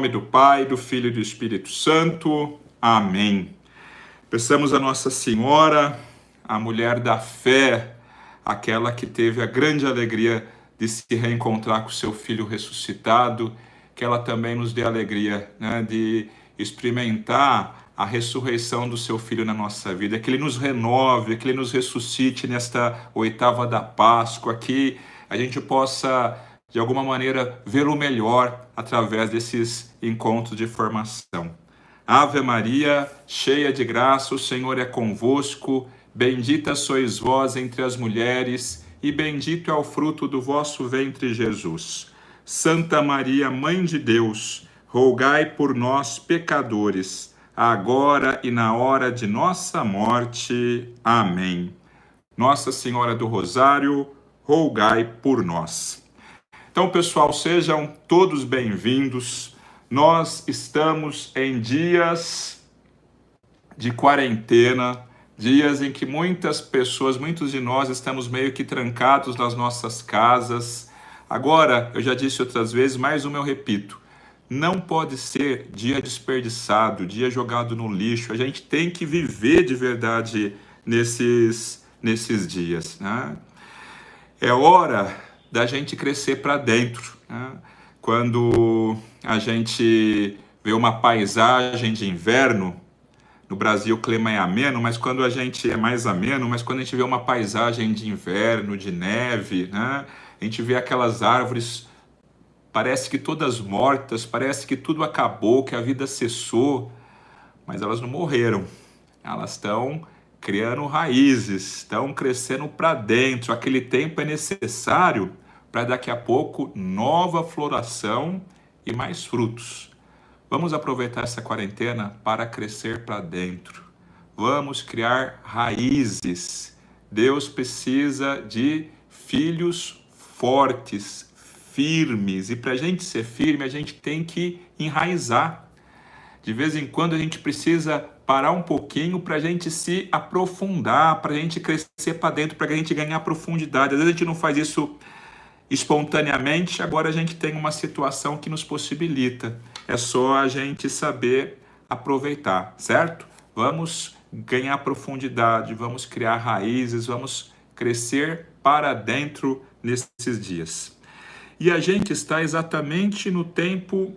Em nome do Pai, do Filho e do Espírito Santo. Amém. Peçamos a Nossa Senhora, a mulher da fé, aquela que teve a grande alegria de se reencontrar com seu Filho ressuscitado, que ela também nos dê a alegria, de experimentar a ressurreição do seu Filho na nossa vida, que Ele nos renove, que Ele nos ressuscite nesta oitava da Páscoa, que a gente possa, de alguma maneira, vê-lo melhor através desses encontros de formação. Ave Maria, cheia de graça, o Senhor é convosco, bendita sois vós entre as mulheres, e bendito é o fruto do vosso ventre, Jesus. Santa Maria, Mãe de Deus, rogai por nós, pecadores, agora e na hora de nossa morte. Amém. Nossa Senhora do Rosário, rogai por nós. Então, pessoal, sejam todos bem-vindos. Nós estamos em dias de quarentena, dias em que muitas pessoas, muitos de nós estamos meio que trancados nas nossas casas. Agora, eu já disse outras vezes, mais uma eu repito, não pode ser dia desperdiçado, dia jogado no lixo. A gente tem que viver de verdade nesses dias, né? É hora da gente crescer para dentro, né? Quando a gente vê uma paisagem de inverno, no Brasil o clima é ameno, mas quando a gente é mais ameno, mas quando a gente vê uma paisagem de inverno, de neve, né? A gente vê aquelas árvores, parece que todas mortas, parece que tudo acabou, que a vida cessou, mas elas não morreram, elas estão criando raízes, estão crescendo para dentro. Aquele tempo é necessário para daqui a pouco nova floração e mais frutos. Vamos aproveitar essa quarentena para crescer para dentro. Vamos criar raízes. Deus precisa de filhos fortes, firmes. E para a gente ser firme, a gente tem que enraizar. De vez em quando a gente precisa parar um pouquinho para a gente se aprofundar, para a gente crescer para dentro, para a gente ganhar profundidade. Às vezes a gente não faz isso espontaneamente, agora a gente tem uma situação que nos possibilita. É só a gente saber aproveitar, certo? Vamos ganhar profundidade, vamos criar raízes, vamos crescer para dentro nesses dias. E a gente está exatamente no tempo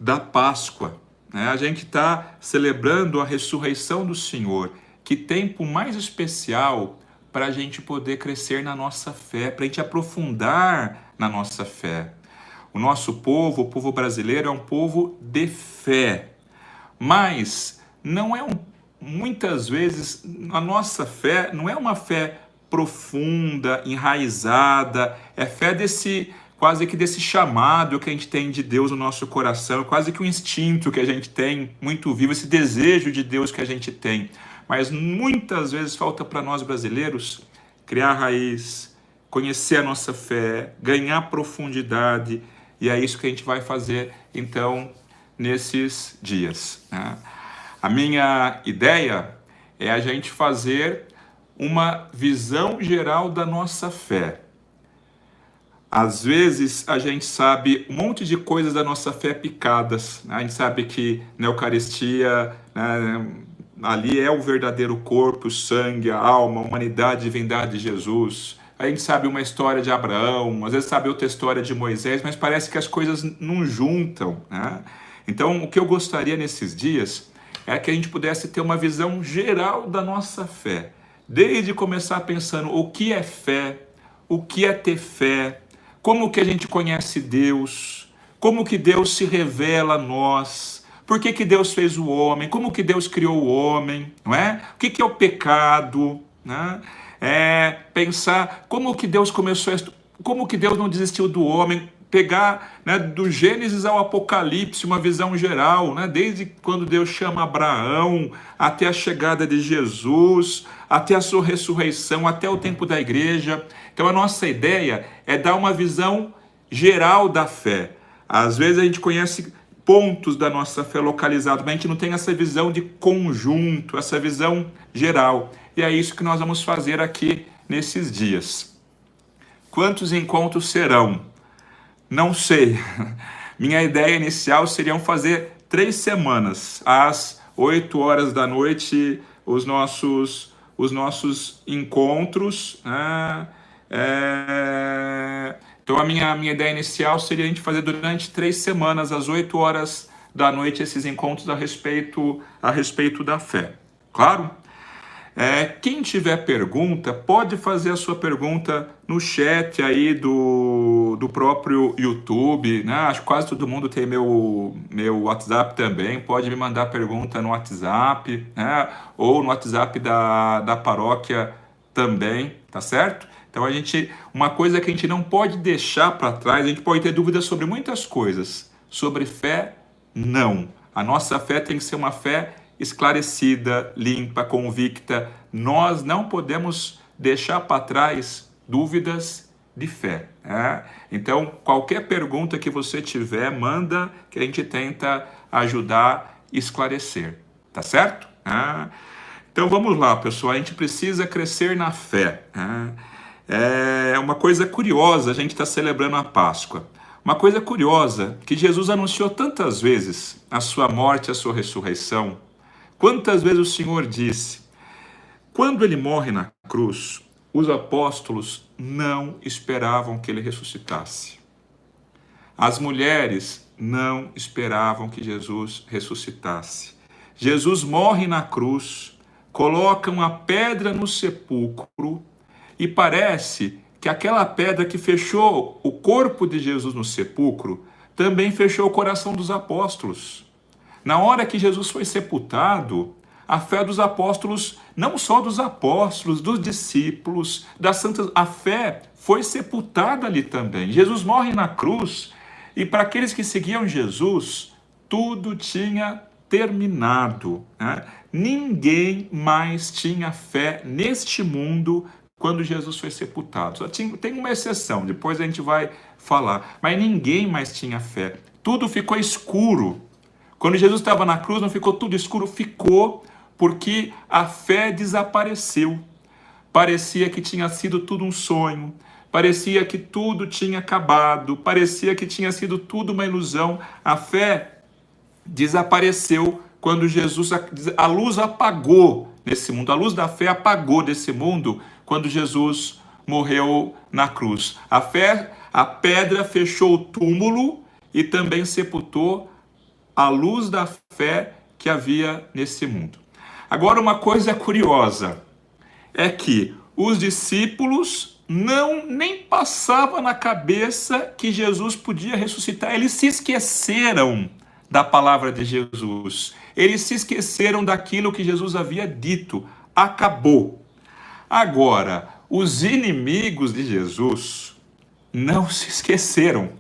da Páscoa, né? A gente está celebrando a ressurreição do Senhor. Que tempo mais especial para a gente poder crescer na nossa fé, para a gente aprofundar na nossa fé. O nosso povo, o povo brasileiro, é um povo de fé, mas não é muitas vezes a nossa fé não é uma fé profunda, enraizada, é fé quase que desse chamado que a gente tem de Deus no nosso coração, quase que um instinto que a gente tem muito vivo, esse desejo de Deus que a gente tem. Mas muitas vezes falta para nós brasileiros criar raiz, conhecer a nossa fé, ganhar profundidade, e é isso que a gente vai fazer, então, nesses dias, né? A minha ideia é a gente fazer uma visão geral da nossa fé. Às vezes a gente sabe um monte de coisas da nossa fé picadas, né? A gente sabe que na Eucaristia, né, ali é o verdadeiro corpo, o sangue, a alma, a humanidade, a divindade de Jesus. A gente sabe uma história de Abraão, às vezes sabe outra história de Moisés, mas parece que as coisas não juntam, né? Então, o que eu gostaria nesses dias é que a gente pudesse ter uma visão geral da nossa fé. Desde começar pensando o que é fé, o que é ter fé, como que a gente conhece Deus, como que Deus se revela a nós, por que Deus fez o homem, como que Deus criou o homem, não é? O que é o pecado, né? Pensar como que Deus começou, como que Deus não desistiu do homem, pegar, né, do Gênesis ao Apocalipse, uma visão geral, né? Desde quando Deus chama Abraão, até a chegada de Jesus, até a sua ressurreição, até o tempo da igreja. Então a nossa ideia é dar uma visão geral da fé. Às vezes a gente conhece pontos da nossa fé localizados, mas a gente não tem essa visão de conjunto, essa visão geral. E é isso que nós vamos fazer aqui nesses dias. Quantos encontros serão? Não sei, Minha ideia inicial seria fazer 3 semanas, às 8 horas da noite, os nossos encontros, né? Então a minha ideia inicial seria a gente fazer durante 3 semanas, às 8 horas da noite, esses encontros a respeito da fé. Claro? Quem tiver pergunta, pode fazer a sua pergunta no chat aí do próprio YouTube, né? Acho que quase todo mundo tem meu WhatsApp também, pode me mandar pergunta no WhatsApp, né? Ou no WhatsApp da paróquia também, tá certo? Então uma coisa que a gente não pode deixar para trás, a gente pode ter dúvidas sobre muitas coisas, sobre fé, não. A nossa fé tem que ser uma fé esclarecida, limpa, convicta. Nós não podemos deixar para trás dúvidas de fé. Né? Então, qualquer pergunta que você tiver, manda, que a gente tenta ajudar e esclarecer. Tá certo? Então, vamos lá, pessoal. A gente precisa crescer na fé. É uma coisa curiosa, a gente está celebrando a Páscoa. Uma coisa curiosa, que Jesus anunciou tantas vezes a sua morte, a sua ressurreição. Quantas vezes o Senhor disse, quando ele morre na cruz, os apóstolos não esperavam que ele ressuscitasse. As mulheres não esperavam que Jesus ressuscitasse. Jesus morre na cruz, coloca uma pedra no sepulcro e parece que aquela pedra que fechou o corpo de Jesus no sepulcro também fechou o coração dos apóstolos. Na hora que Jesus foi sepultado, a fé dos apóstolos, não só dos apóstolos, dos discípulos, das santas, a fé foi sepultada ali também. Jesus morre na cruz e para aqueles que seguiam Jesus, tudo tinha terminado. Né? Ninguém mais tinha fé neste mundo quando Jesus foi sepultado. Só tem uma exceção, depois a gente vai falar, mas ninguém mais tinha fé. Tudo ficou escuro. Quando Jesus estava na cruz, não ficou tudo escuro? Ficou, porque a fé desapareceu. Parecia que tinha sido tudo um sonho, parecia que tudo tinha acabado, parecia que tinha sido tudo uma ilusão. A fé desapareceu quando a luz apagou nesse mundo, a luz da fé apagou desse mundo quando Jesus morreu na cruz. A pedra fechou o túmulo e também sepultou a luz da fé que havia nesse mundo. Agora, uma coisa curiosa é que os discípulos nem passava na cabeça que Jesus podia ressuscitar. Eles se esqueceram da palavra de Jesus. Eles se esqueceram daquilo que Jesus havia dito. Acabou. Agora, os inimigos de Jesus não se esqueceram.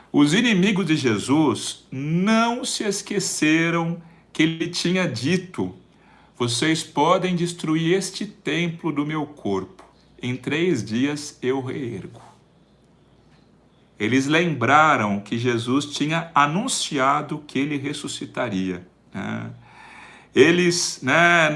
Os inimigos de Jesus não se esqueceram que ele tinha dito: vocês podem destruir este templo do meu corpo, em 3 dias eu reergo. Eles lembraram que Jesus tinha anunciado que ele ressuscitaria. Né? Eles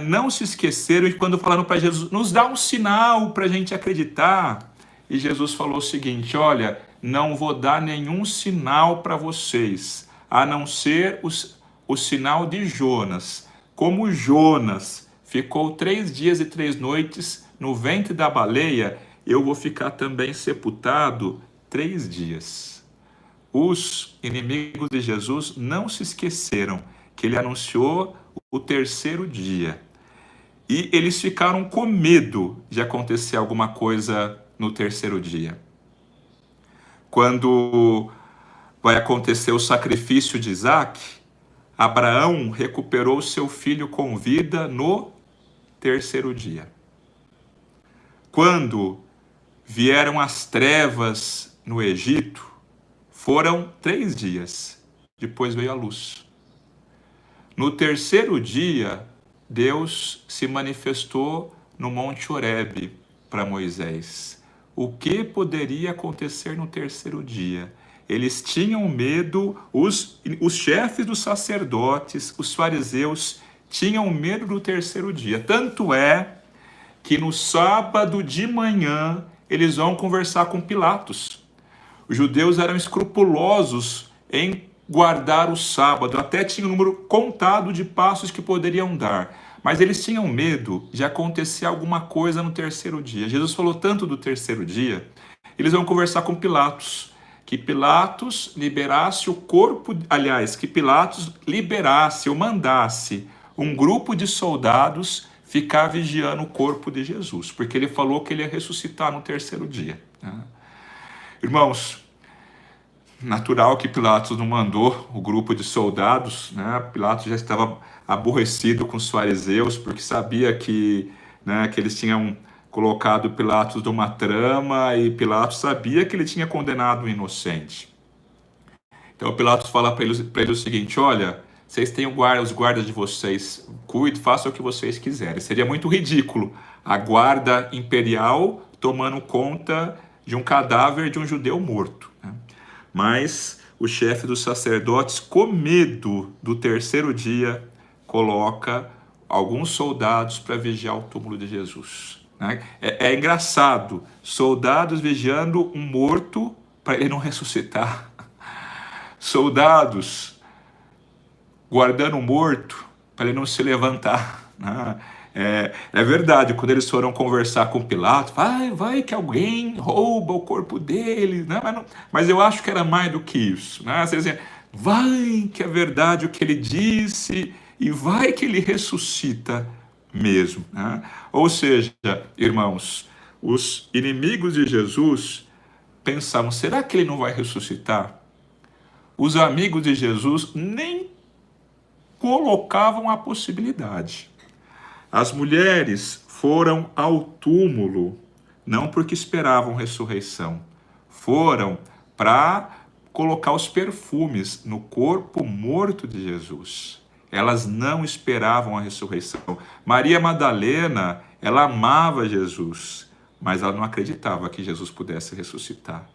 não se esqueceram e quando falaram para Jesus, nos dá um sinal para a gente acreditar. E Jesus falou o seguinte: olha, não vou dar nenhum sinal para vocês, a não ser o sinal de Jonas. Como Jonas ficou 3 dias e 3 noites no ventre da baleia, eu vou ficar também sepultado 3 dias. Os inimigos de Jesus não se esqueceram que ele anunciou o 3º dia. E eles ficaram com medo de acontecer alguma coisa no 3º dia. Quando vai acontecer o sacrifício de Isaac, Abraão recuperou seu filho com vida no 3º dia. Quando vieram as trevas no Egito, foram 3 dias, depois veio a luz. No 3º dia, Deus se manifestou no Monte Horebe para Moisés. O que poderia acontecer no 3º dia? Eles tinham medo, os chefes dos sacerdotes, os fariseus, tinham medo do 3º dia. Tanto é que no sábado de manhã, eles vão conversar com Pilatos. Os judeus eram escrupulosos em guardar o sábado, até tinha o número contado de passos que poderiam dar. Mas eles tinham medo de acontecer alguma coisa no terceiro dia. Jesus falou tanto do terceiro dia, eles vão conversar com Pilatos, que Pilatos liberasse o corpo, aliás, que Pilatos liberasse ou mandasse um grupo de soldados ficar vigiando o corpo de Jesus, porque ele falou que ele ia ressuscitar no terceiro dia. Irmãos, natural que Pilatos não mandou o grupo de soldados, né? Pilatos já estava aborrecido com os fariseus, porque sabia que, né, que eles tinham colocado Pilatos numa trama, e Pilatos sabia que ele tinha condenado o inocente. Então Pilatos fala para eles o seguinte: olha, vocês têm os guardas de vocês, cuidem, façam o que vocês quiserem. Seria muito ridículo a guarda imperial tomando conta de um cadáver de um judeu morto, né? Mas o chefe dos sacerdotes, com medo do terceiro dia, coloca alguns soldados para vigiar o túmulo de Jesus. É engraçado, soldados vigiando um morto para ele não ressuscitar. Soldados guardando um morto para ele não se levantar. É verdade, quando eles foram conversar com Pilatos, vai que alguém rouba o corpo dele, né? Mas eu acho que era mais do que isso, né? Vai que é verdade o que ele disse, e vai que ele ressuscita mesmo, né? Ou seja, irmãos, os inimigos de Jesus pensavam: será que ele não vai ressuscitar? Os amigos de Jesus nem colocavam a possibilidade. As mulheres foram ao túmulo não porque esperavam ressurreição, foram para colocar os perfumes no corpo morto de Jesus. Elas não esperavam a ressurreição. Maria Madalena, ela amava Jesus, mas ela não acreditava que Jesus pudesse ressuscitar.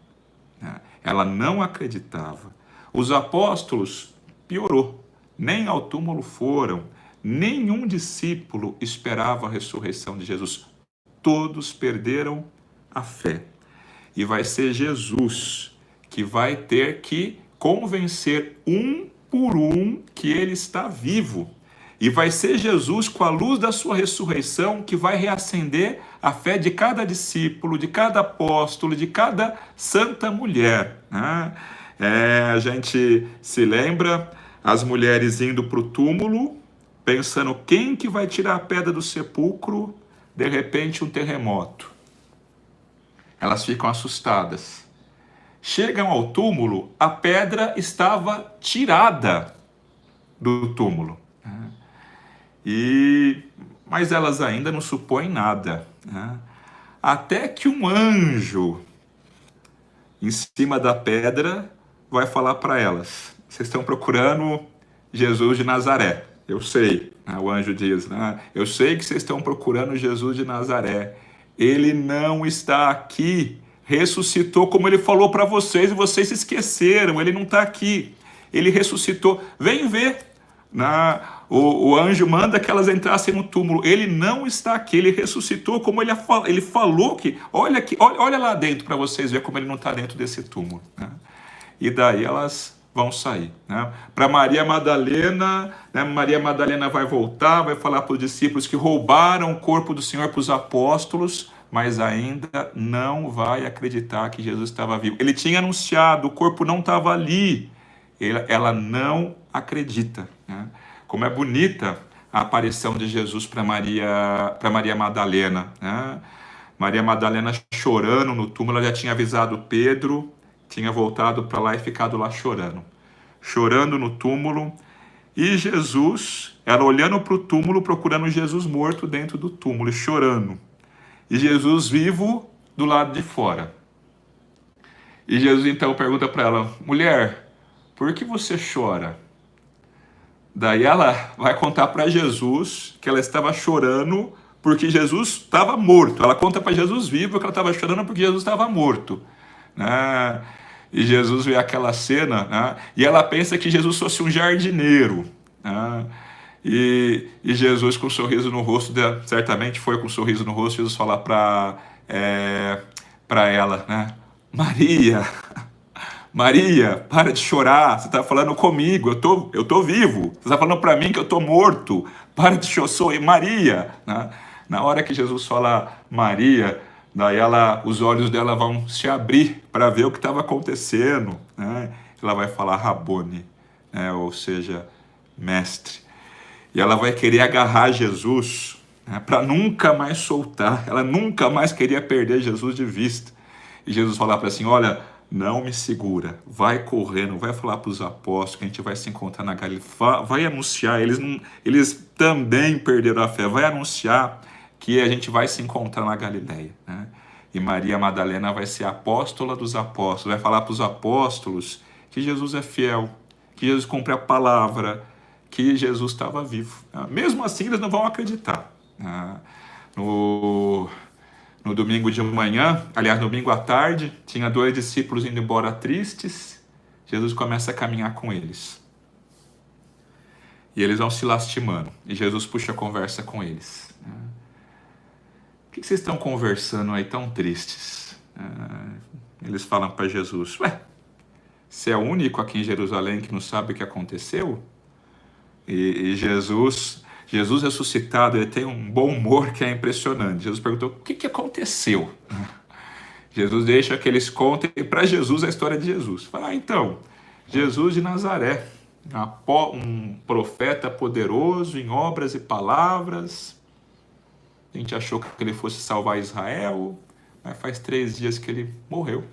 Ela não acreditava. Os apóstolos, piorou. Nem ao túmulo foram. Nenhum discípulo esperava a ressurreição de Jesus. Todos perderam a fé. E vai ser Jesus que vai ter que convencer um por um que ele está vivo. E vai ser Jesus, com a luz da sua ressurreição, que vai reacender a fé de cada discípulo, de cada apóstolo, de cada santa mulher. A gente se lembra as mulheres indo para o túmulo, pensando quem que vai tirar a pedra do sepulcro. De repente, um terremoto. Elas ficam assustadas. Chegam ao túmulo, a pedra estava tirada do túmulo. Mas elas ainda não supõem nada. Até que um anjo, em cima da pedra, vai falar para elas: vocês estão procurando Jesus de Nazaré. Eu sei, o anjo diz, eu sei que vocês estão procurando Jesus de Nazaré. Ele não está aqui. Ressuscitou como ele falou para vocês e vocês se esqueceram. Ele não está aqui. Ele ressuscitou. Vem ver. O anjo manda que elas entrassem no túmulo. Ele não está aqui. Ele ressuscitou como ele falou que... Olha lá dentro para vocês verem como ele não está dentro desse túmulo. E daí elas vão sair. Para Maria Madalena, Maria Madalena vai voltar, vai falar para os discípulos que roubaram o corpo do Senhor para os apóstolos, mas ainda não vai acreditar que Jesus estava vivo. Ele tinha anunciado, o corpo não estava ali. Ela não acredita. Como é bonita a aparição de Jesus para Maria Madalena. Maria Madalena chorando no túmulo, ela já tinha avisado Pedro, tinha voltado para lá e ficado lá chorando no túmulo. E Jesus, ela olhando para o túmulo, procurando Jesus morto dentro do túmulo, chorando. E Jesus vivo do lado de fora. E Jesus então pergunta para ela: mulher, por que você chora? Daí ela vai contar para Jesus que ela estava chorando porque Jesus estava morto. Ela conta para Jesus vivo que ela estava chorando porque Jesus estava morto. E Jesus vê aquela cena, e ela pensa que Jesus fosse um jardineiro. E Jesus, com um sorriso no rosto, certamente foi com um sorriso no rosto, Jesus fala para ela, Maria. Maria, para de chorar, você está falando comigo, eu tô vivo. Você está falando para mim que eu tô morto. Para de chorar, sou eu, Maria. Né? Na hora que Jesus fala Maria, daí os olhos dela vão se abrir para ver o que estava acontecendo. Né? Ela vai falar Rabone, né? Ou seja, mestre. E ela vai querer agarrar Jesus, né? Para nunca mais soltar. Ela nunca mais queria perder Jesus de vista. E Jesus falar para ela assim, olha, não me segura, vai correndo, vai falar para os apóstolos que a gente vai se encontrar na Galileia, vai anunciar, eles também perderam a fé, vai anunciar que a gente vai se encontrar na Galileia, né? E Maria Madalena vai ser apóstola dos apóstolos, vai falar para os apóstolos que Jesus é fiel, que Jesus cumpre a palavra, que Jesus estava vivo. Mesmo assim, eles não vão acreditar. No domingo de manhã, aliás, no domingo à tarde, tinha 2 discípulos indo embora tristes. Jesus começa a caminhar com eles. E eles vão se lastimando. E Jesus puxa a conversa com eles. O que vocês estão conversando aí tão tristes? Eles falam para Jesus, ué, você é o único aqui em Jerusalém que não sabe o que aconteceu? E Jesus ressuscitado, ele tem um bom humor que é impressionante. Jesus perguntou, o que aconteceu? Jesus deixa que eles contem para Jesus a história de Jesus. Fala, então, Jesus de Nazaré, um profeta poderoso em obras e palavras. A gente achou que ele fosse salvar Israel, mas faz 3 dias que ele morreu.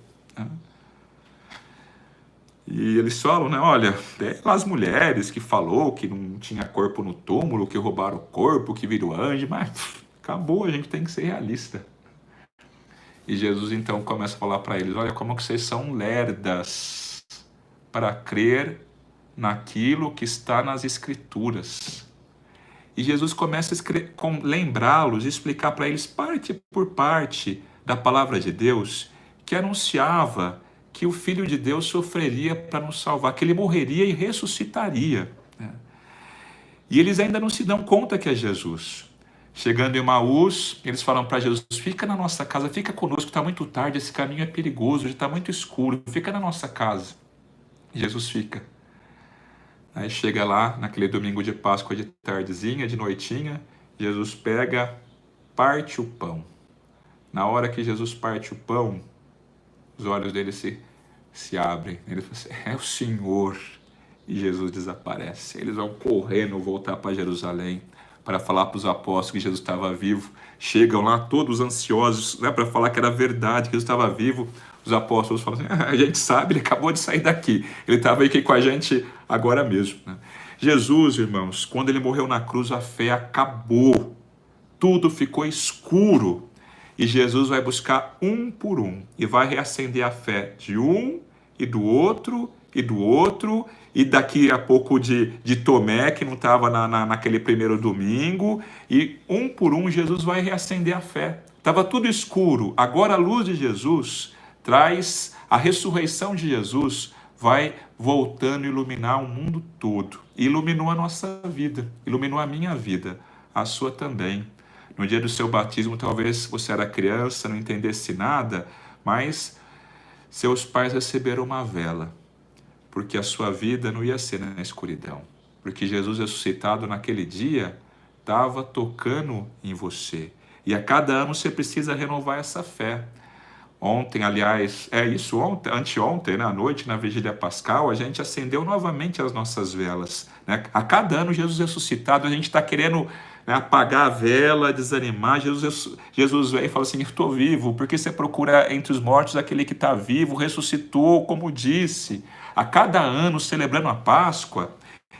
E eles falam, né, olha, as mulheres que falou que não tinha corpo no túmulo, que roubaram o corpo, que virou anjo, mas acabou, a gente tem que ser realista. E Jesus então começa a falar para eles, olha como que vocês são lerdas para crer naquilo que está nas Escrituras. E Jesus começa a lembrá-los, explicar para eles parte por parte da palavra de Deus, que anunciava que o Filho de Deus sofreria para nos salvar, que ele morreria e ressuscitaria. E eles ainda não se dão conta que é Jesus. Chegando em Emaús, eles falam para Jesus, fica na nossa casa, fica conosco, está muito tarde, esse caminho é perigoso, já está muito escuro, fica na nossa casa. E Jesus fica. Aí chega lá, naquele domingo de Páscoa de tardezinha, de noitinha, Jesus pega, parte o pão. Na hora que Jesus parte o pão, os olhos dele se abrem. Ele fala assim, é o Senhor. E Jesus desaparece. Eles vão correndo voltar para Jerusalém para falar para os apóstolos que Jesus estava vivo. Chegam lá todos ansiosos, né, para falar que era verdade, que Jesus estava vivo. Os apóstolos falam assim, a gente sabe, ele acabou de sair daqui. Ele estava aqui com a gente agora mesmo. Jesus, irmãos, quando ele morreu na cruz, a fé acabou. Tudo ficou escuro. E Jesus vai buscar um por um e vai reacender a fé de um e do outro e do outro e daqui a pouco de Tomé, que não estava naquele primeiro domingo, e um por um Jesus vai reacender a fé. Estava tudo escuro, agora a luz de Jesus traz, a ressurreição de Jesus vai voltando a iluminar o mundo todo. E iluminou a nossa vida, iluminou a minha vida, a sua também. No dia do seu batismo, talvez você era criança, não entendesse nada, mas seus pais receberam uma vela, porque a sua vida não ia ser na escuridão, porque Jesus ressuscitado naquele dia estava tocando em você. E a cada ano você precisa renovar essa fé. Ontem, aliás, anteontem, à noite, na Vigília Pascal, a gente acendeu novamente as nossas velas. Né? A cada ano, Jesus ressuscitado, a gente está querendo, né, apagar a vela, desanimar. Jesus vem e fala assim, estou vivo, porque você procura entre os mortos aquele que está vivo, ressuscitou, como disse. A cada ano, celebrando a Páscoa,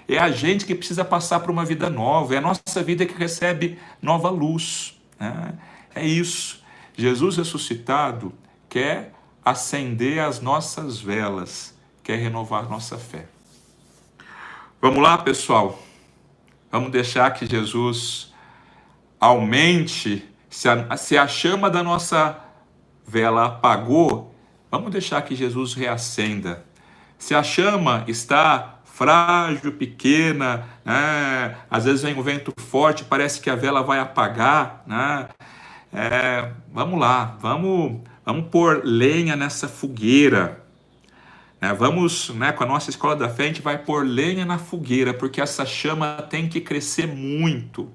é a gente que precisa passar por uma vida nova, é a nossa vida que recebe nova luz. Né? É isso. Jesus ressuscitado quer acender as nossas velas, quer renovar nossa fé. Vamos lá, pessoal? Vamos deixar que Jesus aumente. Se a chama da nossa vela apagou, vamos deixar que Jesus reacenda. Se a chama está frágil, pequena, né? Às vezes vem um vento forte, parece que a vela vai apagar, né? Vamos lá, vamos pôr lenha nessa fogueira. Vamos, com a nossa escola da fé, a gente vai pôr lenha na fogueira, porque essa chama tem que crescer muito.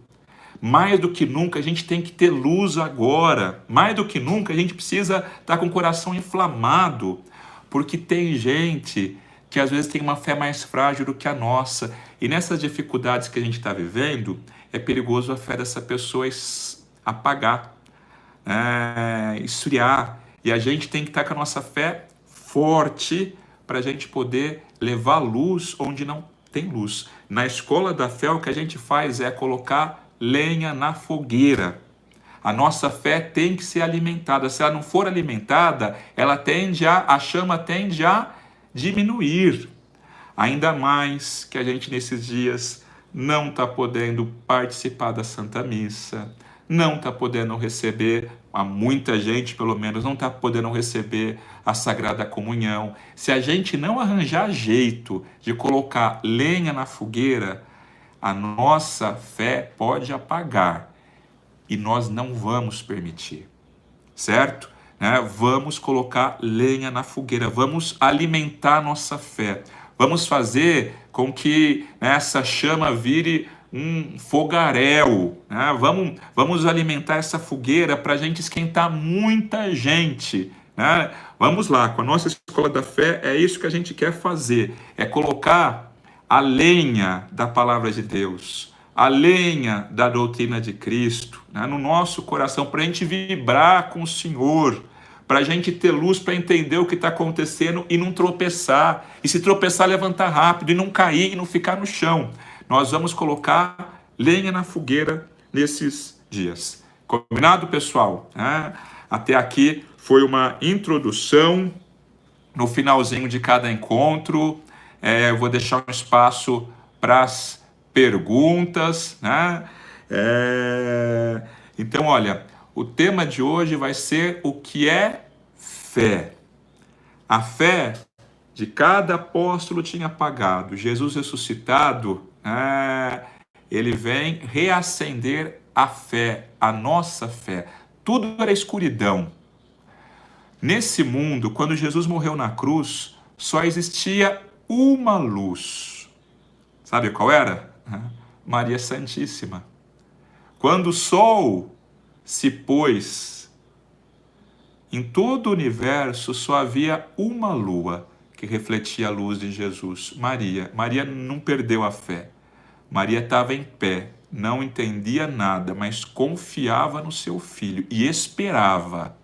Mais do que nunca, a gente tem que ter luz agora. Mais do que nunca, a gente precisa estar com o coração inflamado, porque tem gente que às vezes tem uma fé mais frágil do que a nossa. E nessas dificuldades que a gente está vivendo, é perigoso a fé dessa pessoa apagar, esfriar. E a gente tem que estar com a nossa fé forte para a gente poder levar luz onde não tem luz. Na escola da fé, o que a gente faz é colocar lenha na fogueira. A nossa fé tem que ser alimentada. Se ela não for alimentada, a chama tende a diminuir. Ainda mais que a gente nesses dias não está podendo participar da Santa Missa, não está podendo receber, muita gente pelo menos, não está podendo receber a Sagrada Comunhão. Se a gente não arranjar jeito de colocar lenha na fogueira, a nossa fé pode apagar e nós não vamos permitir, certo? Vamos colocar lenha na fogueira, vamos alimentar a nossa fé, vamos fazer com que essa chama vire um fogaréu, vamos alimentar essa fogueira para a gente esquentar muita gente. Vamos lá, com a nossa escola da fé, é isso que a gente quer fazer, é colocar a lenha da palavra de Deus, a lenha da doutrina de Cristo, no nosso coração, para a gente vibrar com o Senhor, para a gente ter luz para entender o que está acontecendo e não tropeçar, e se tropeçar, levantar rápido, e não cair, e não ficar no chão. Nós vamos colocar lenha na fogueira nesses dias. Combinado, pessoal? Até aqui foi uma introdução. No finalzinho de cada encontro, eu vou deixar um espaço para as perguntas. Então, olha, o tema de hoje vai ser o que é fé. A fé de cada apóstolo tinha apagado. Jesus ressuscitado, ele vem reacender a fé, a nossa fé. Tudo era escuridão. Nesse mundo, quando Jesus morreu na cruz, só existia uma luz. Sabe qual era? Maria Santíssima. Quando o sol se pôs, em todo o universo só havia uma lua que refletia a luz de Jesus, Maria. Maria não perdeu a fé. Maria estava em pé, não entendia nada, mas confiava no seu filho e esperava.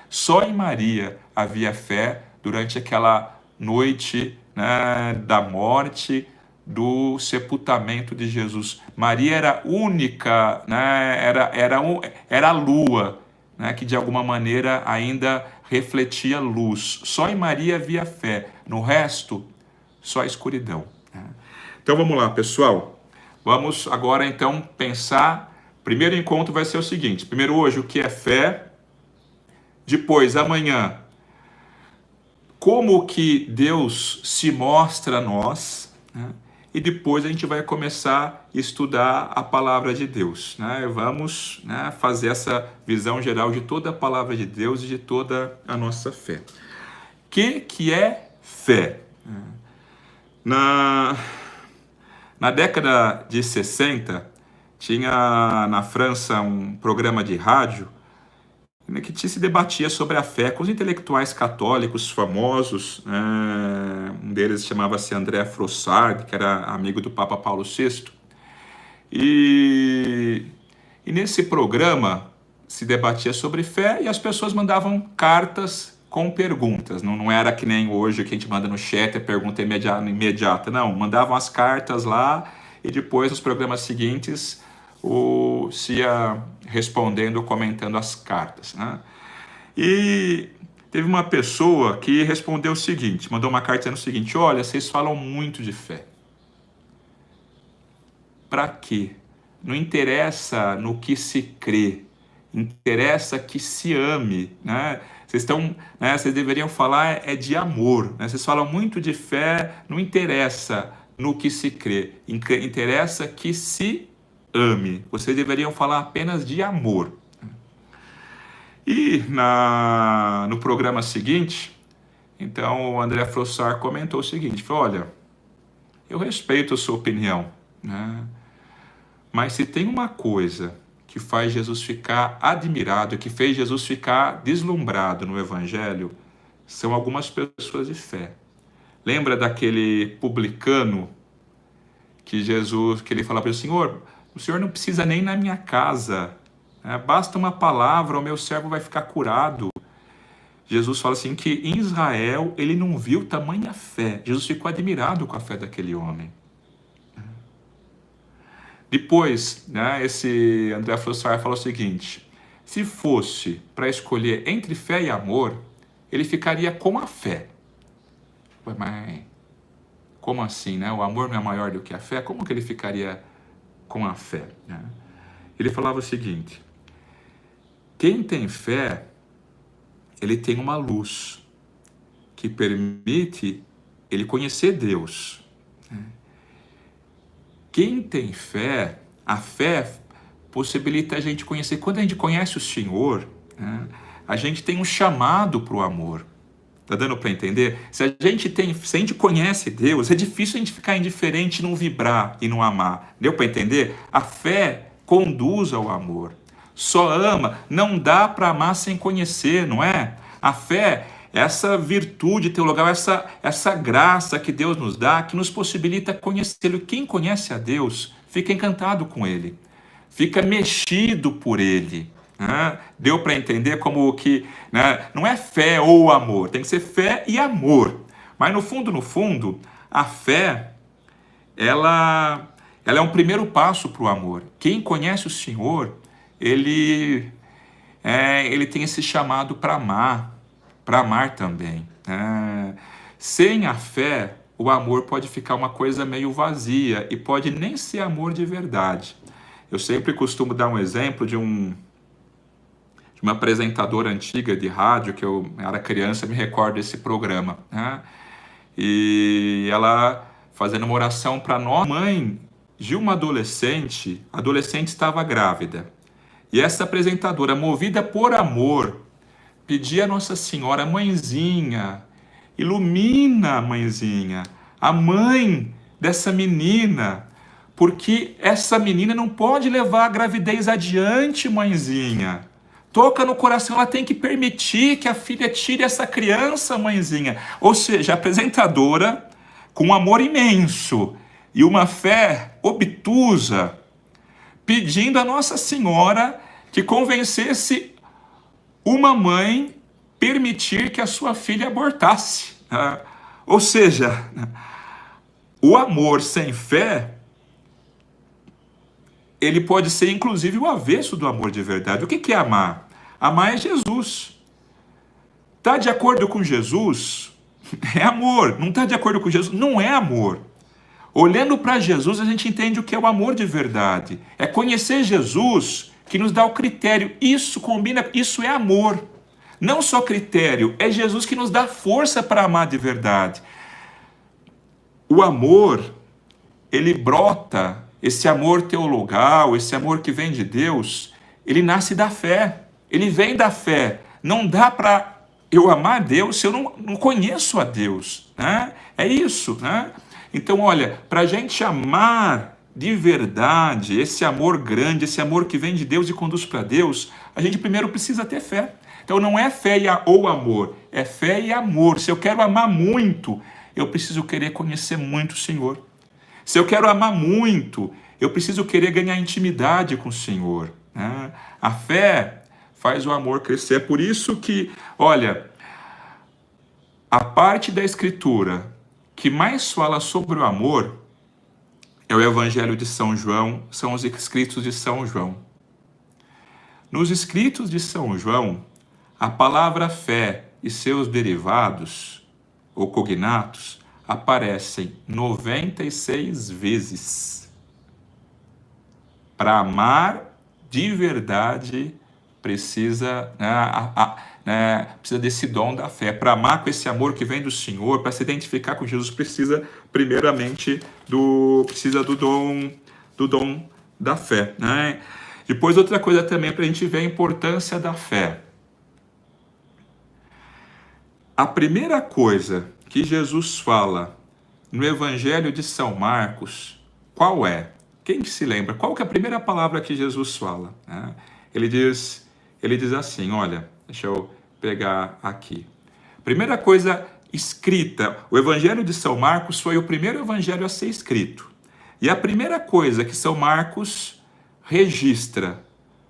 Só em Maria havia fé durante aquela noite da morte, do sepultamento de Jesus. Maria era única, era a lua, que de alguma maneira ainda refletia luz. Só em Maria havia fé, no resto, só a escuridão. Então vamos lá, pessoal. Vamos agora então pensar. Primeiro encontro vai ser o seguinte: primeiro hoje o que é fé, depois amanhã como que Deus se mostra a nós, e depois a gente vai começar a estudar a palavra de Deus. Vamos fazer essa visão geral de toda a palavra de Deus e de toda a nossa fé. O que é fé? Na década de 60, tinha na França um programa de rádio que se debatia sobre a fé com os intelectuais católicos famosos. Um deles chamava-se André Frossard, que era amigo do Papa Paulo VI. E nesse programa se debatia sobre fé e as pessoas mandavam cartas com perguntas. Não era que nem hoje que a gente manda no chat a pergunta imediata. Não, mandavam as cartas lá e depois nos programas seguintes se ia respondendo, comentando as cartas. E teve uma pessoa que respondeu o seguinte, mandou uma carta dizendo o seguinte: olha, vocês falam muito de fé. Para quê? Não interessa no que se crê, interessa que se ame, vocês deveriam falar de amor, Vocês falam muito de fé, não interessa no que se crê, interessa que se ame. Vocês deveriam falar apenas de amor. E no programa seguinte, Então o André Frossard comentou o seguinte, falou, olha, eu respeito a sua opinião, né? Mas se tem uma coisa que faz Jesus ficar admirado, que fez Jesus ficar deslumbrado no Evangelho, são algumas pessoas de fé. Lembra daquele publicano que ele fala para o Senhor não precisa nem ir na minha casa, né? Basta uma palavra, o meu servo vai ficar curado. Jesus fala assim que em Israel ele não viu tamanha fé. Jesus ficou admirado com a fé daquele homem. Depois, né, esse André Frossard falou o seguinte, se fosse para escolher entre fé e amor, ele ficaria com a fé. Mas como assim, né? O amor não é maior do que a fé? Como que ele ficaria com a fé, né? Ele falava o seguinte, quem tem fé, ele tem uma luz que permite ele conhecer Deus. Quem tem fé, a fé possibilita a gente conhecer. Quando a gente conhece o Senhor, né, a gente tem um chamado para o amor. Tá dando para entender? Se a gente conhece Deus, é difícil a gente ficar indiferente, não vibrar e não amar. Deu para entender? A fé conduz ao amor. Só ama, não dá para amar sem conhecer, não é? A fé, essa virtude teologal, essa graça que Deus nos dá, que nos possibilita conhecê-lo. Quem conhece a Deus, fica encantado com Ele, fica mexido por Ele. Né? Deu para entender como que, né, não é fé ou amor, tem que ser fé e amor. Mas no fundo, a fé, ela é um primeiro passo para o amor. Quem conhece o Senhor, ele tem esse chamado para amar também. Sem a fé, o amor pode ficar uma coisa meio vazia e pode nem ser amor de verdade. Eu sempre costumo dar um exemplo de uma apresentadora antiga de rádio, que eu era criança, me recordo desse programa, né? E ela fazendo uma oração para nós, mãe de uma adolescente estava grávida. E essa apresentadora, movida por amor, pedia a Nossa Senhora, mãezinha, ilumina a mãezinha, a mãe dessa menina, porque essa menina não pode levar a gravidez adiante, mãezinha. Toca no coração, ela tem que permitir que a filha tire essa criança, mãezinha. Ou seja, a apresentadora, com um amor imenso e uma fé obtusa, pedindo a Nossa Senhora que convencesse uma mãe permitir que a sua filha abortasse. Ou seja, o amor sem fé, ele pode ser inclusive o avesso do amor de verdade. O que é amar? Amar é Jesus. Está de acordo com Jesus? É amor. Não está de acordo com Jesus? Não é amor. Olhando para Jesus, a gente entende o que é o amor de verdade. É conhecer Jesus que nos dá o critério. Isso combina, isso é amor. Não só critério, é Jesus que nos dá força para amar de verdade. O amor, ele brota, esse amor teologal, esse amor que vem de Deus, ele nasce da fé. Ele vem da fé. Não dá para eu amar a Deus se eu não conheço a Deus, né? É isso, né? Então, olha, para a gente amar de verdade, esse amor grande, esse amor que vem de Deus e conduz para Deus, a gente primeiro precisa ter fé. Então não é fé ou amor, é fé e amor. Se eu quero amar muito, eu preciso querer conhecer muito o Senhor. Se eu quero amar muito, eu preciso querer ganhar intimidade com o Senhor, né? A fé faz o amor crescer. É por isso que, olha, a parte da Escritura que mais fala sobre o amor é o Evangelho de São João, são os escritos de São João. Nos escritos de São João, a palavra fé e seus derivados, ou cognatos, aparecem 96 vezes. Para amar de verdade, precisa desse dom da fé. Para amar com esse amor que vem do Senhor, para se identificar com Jesus, precisa primeiramente do dom da fé, né? Depois, outra coisa também para a gente ver a importância da fé. A primeira coisa que Jesus fala no Evangelho de São Marcos, qual é? Quem que se lembra? Qual que é a primeira palavra que Jesus fala? Ele diz assim, olha, deixa eu pegar aqui. Primeira coisa escrita, o Evangelho de São Marcos foi o primeiro evangelho a ser escrito. E a primeira coisa que São Marcos registra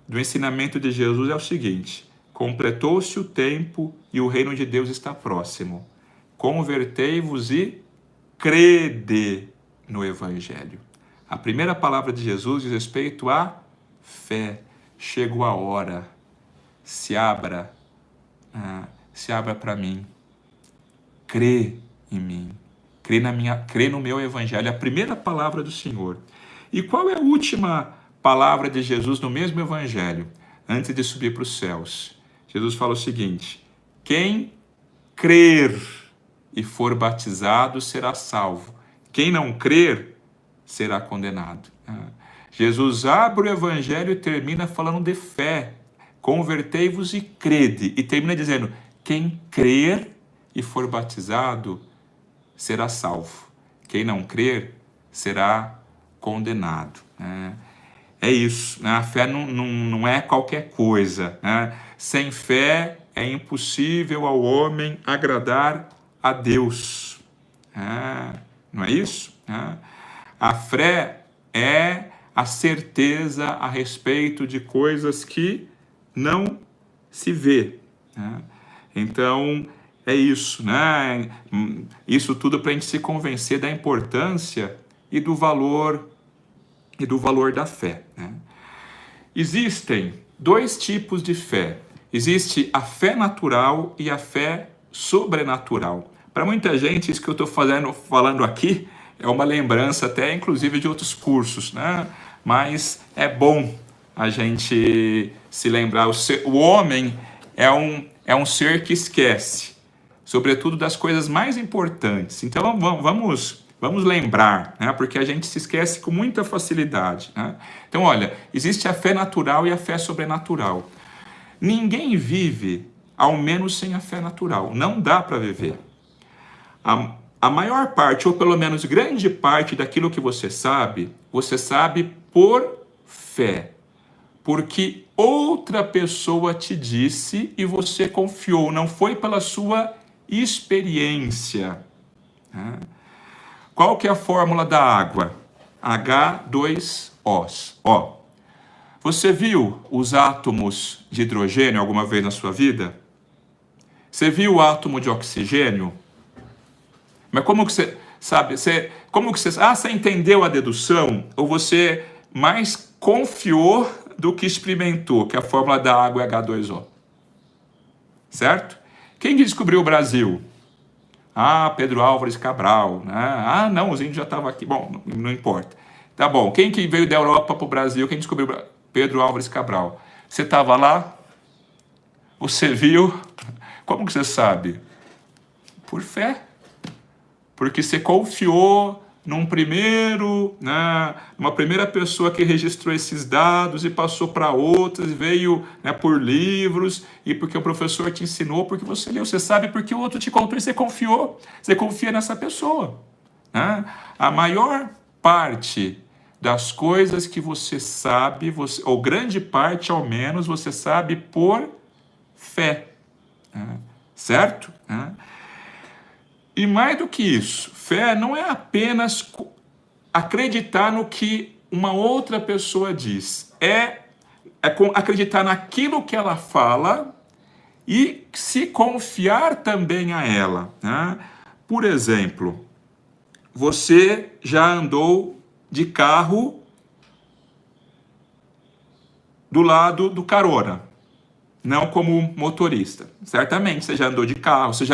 do ensinamento de Jesus é o seguinte: completou-se o tempo e o reino de Deus está próximo. Convertei-vos e crede no Evangelho. A primeira palavra de Jesus diz respeito à fé. Chegou a hora. Se abra para mim. Crê em mim. Crê no meu Evangelho. A primeira palavra do Senhor. E qual é a última palavra de Jesus no mesmo Evangelho, antes de subir para os céus? Jesus fala o seguinte: quem crer e for batizado será salvo. Quem não crer será condenado. Jesus abre o Evangelho e termina falando de fé. Convertei-vos e crede. E termina dizendo: quem crer e for batizado será salvo. Quem não crer será condenado. É isso. A fé não é qualquer coisa. Sem fé é impossível ao homem agradar a Deus. Não é isso? A fé é a certeza a respeito de coisas que não se vê. Então, é isso. Isso tudo para a gente se convencer da importância e do valor da fé. Existem dois tipos de fé. Existe a fé natural e a fé sobrenatural. Para muita gente, isso que eu estou falando aqui é uma lembrança até, inclusive, de outros cursos, Mas é bom a gente se lembrar. O homem é um ser que esquece, sobretudo das coisas mais importantes. Então, vamos lembrar, porque a gente se esquece com muita facilidade. Então, olha, existe a fé natural e a fé sobrenatural. Ninguém vive, ao menos, sem a fé natural. Não dá para viver. A maior parte, ou pelo menos grande parte daquilo que você sabe por fé. Porque outra pessoa te disse e você confiou, não foi pela sua experiência. Qual que é a fórmula da água? H2O. Você viu os átomos de hidrogênio alguma vez na sua vida? Você viu o átomo de oxigênio? Mas como que você sabe? Você entendeu a dedução? Ou você mais confiou do que experimentou, que a fórmula da água é H2O? Certo? Quem descobriu o Brasil? Pedro Álvares Cabral. Não, os índios já estavam aqui. Bom, não importa. Tá bom, quem que veio da Europa para o Brasil? Quem descobriu? Pedro Álvares Cabral. Você estava lá? Você viu? Como que você sabe? Por fé. Porque você confiou numa primeira pessoa que registrou esses dados e passou para outras, veio por livros, e porque o professor te ensinou, porque você leu, você sabe porque o outro te contou e você confiou. Você confia nessa pessoa. A maior parte das coisas que você sabe, ou grande parte ao menos, você sabe por fé. Certo? E mais do que isso, fé não é apenas acreditar no que uma outra pessoa diz. É acreditar naquilo que ela fala e se confiar também a ela. Por exemplo, você já andou de carro do lado do carona, não como motorista. Certamente você já andou de carro, você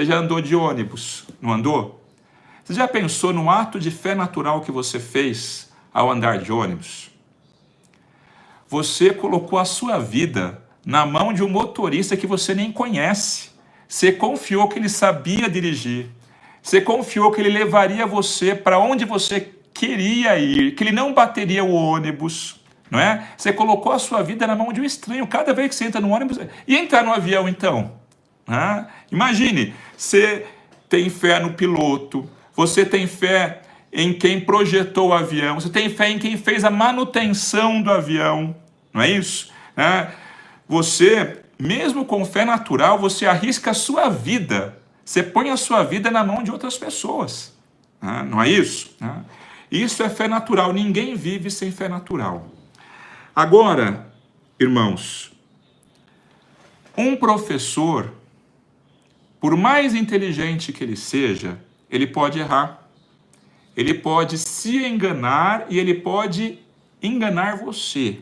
já andou de ônibus, não andou? Você já pensou no ato de fé natural que você fez ao andar de ônibus? Você colocou a sua vida na mão de um motorista que você nem conhece. Você confiou que ele sabia dirigir. Você confiou que ele levaria você para onde você queria ir, que ele não bateria o ônibus, não é? Você colocou a sua vida na mão de um estranho cada vez que você entra no ônibus. E entrar no avião, então? Né? Imagine, você tem fé no piloto, você tem fé em quem projetou o avião, você tem fé em quem fez a manutenção do avião, não é isso? Você, mesmo com fé natural, você arrisca a sua vida, você põe a sua vida na mão de outras pessoas, não é isso? Isso é fé natural, ninguém vive sem fé natural. Agora, irmãos, um professor, por mais inteligente que ele seja, ele pode errar. Ele pode se enganar e ele pode enganar você.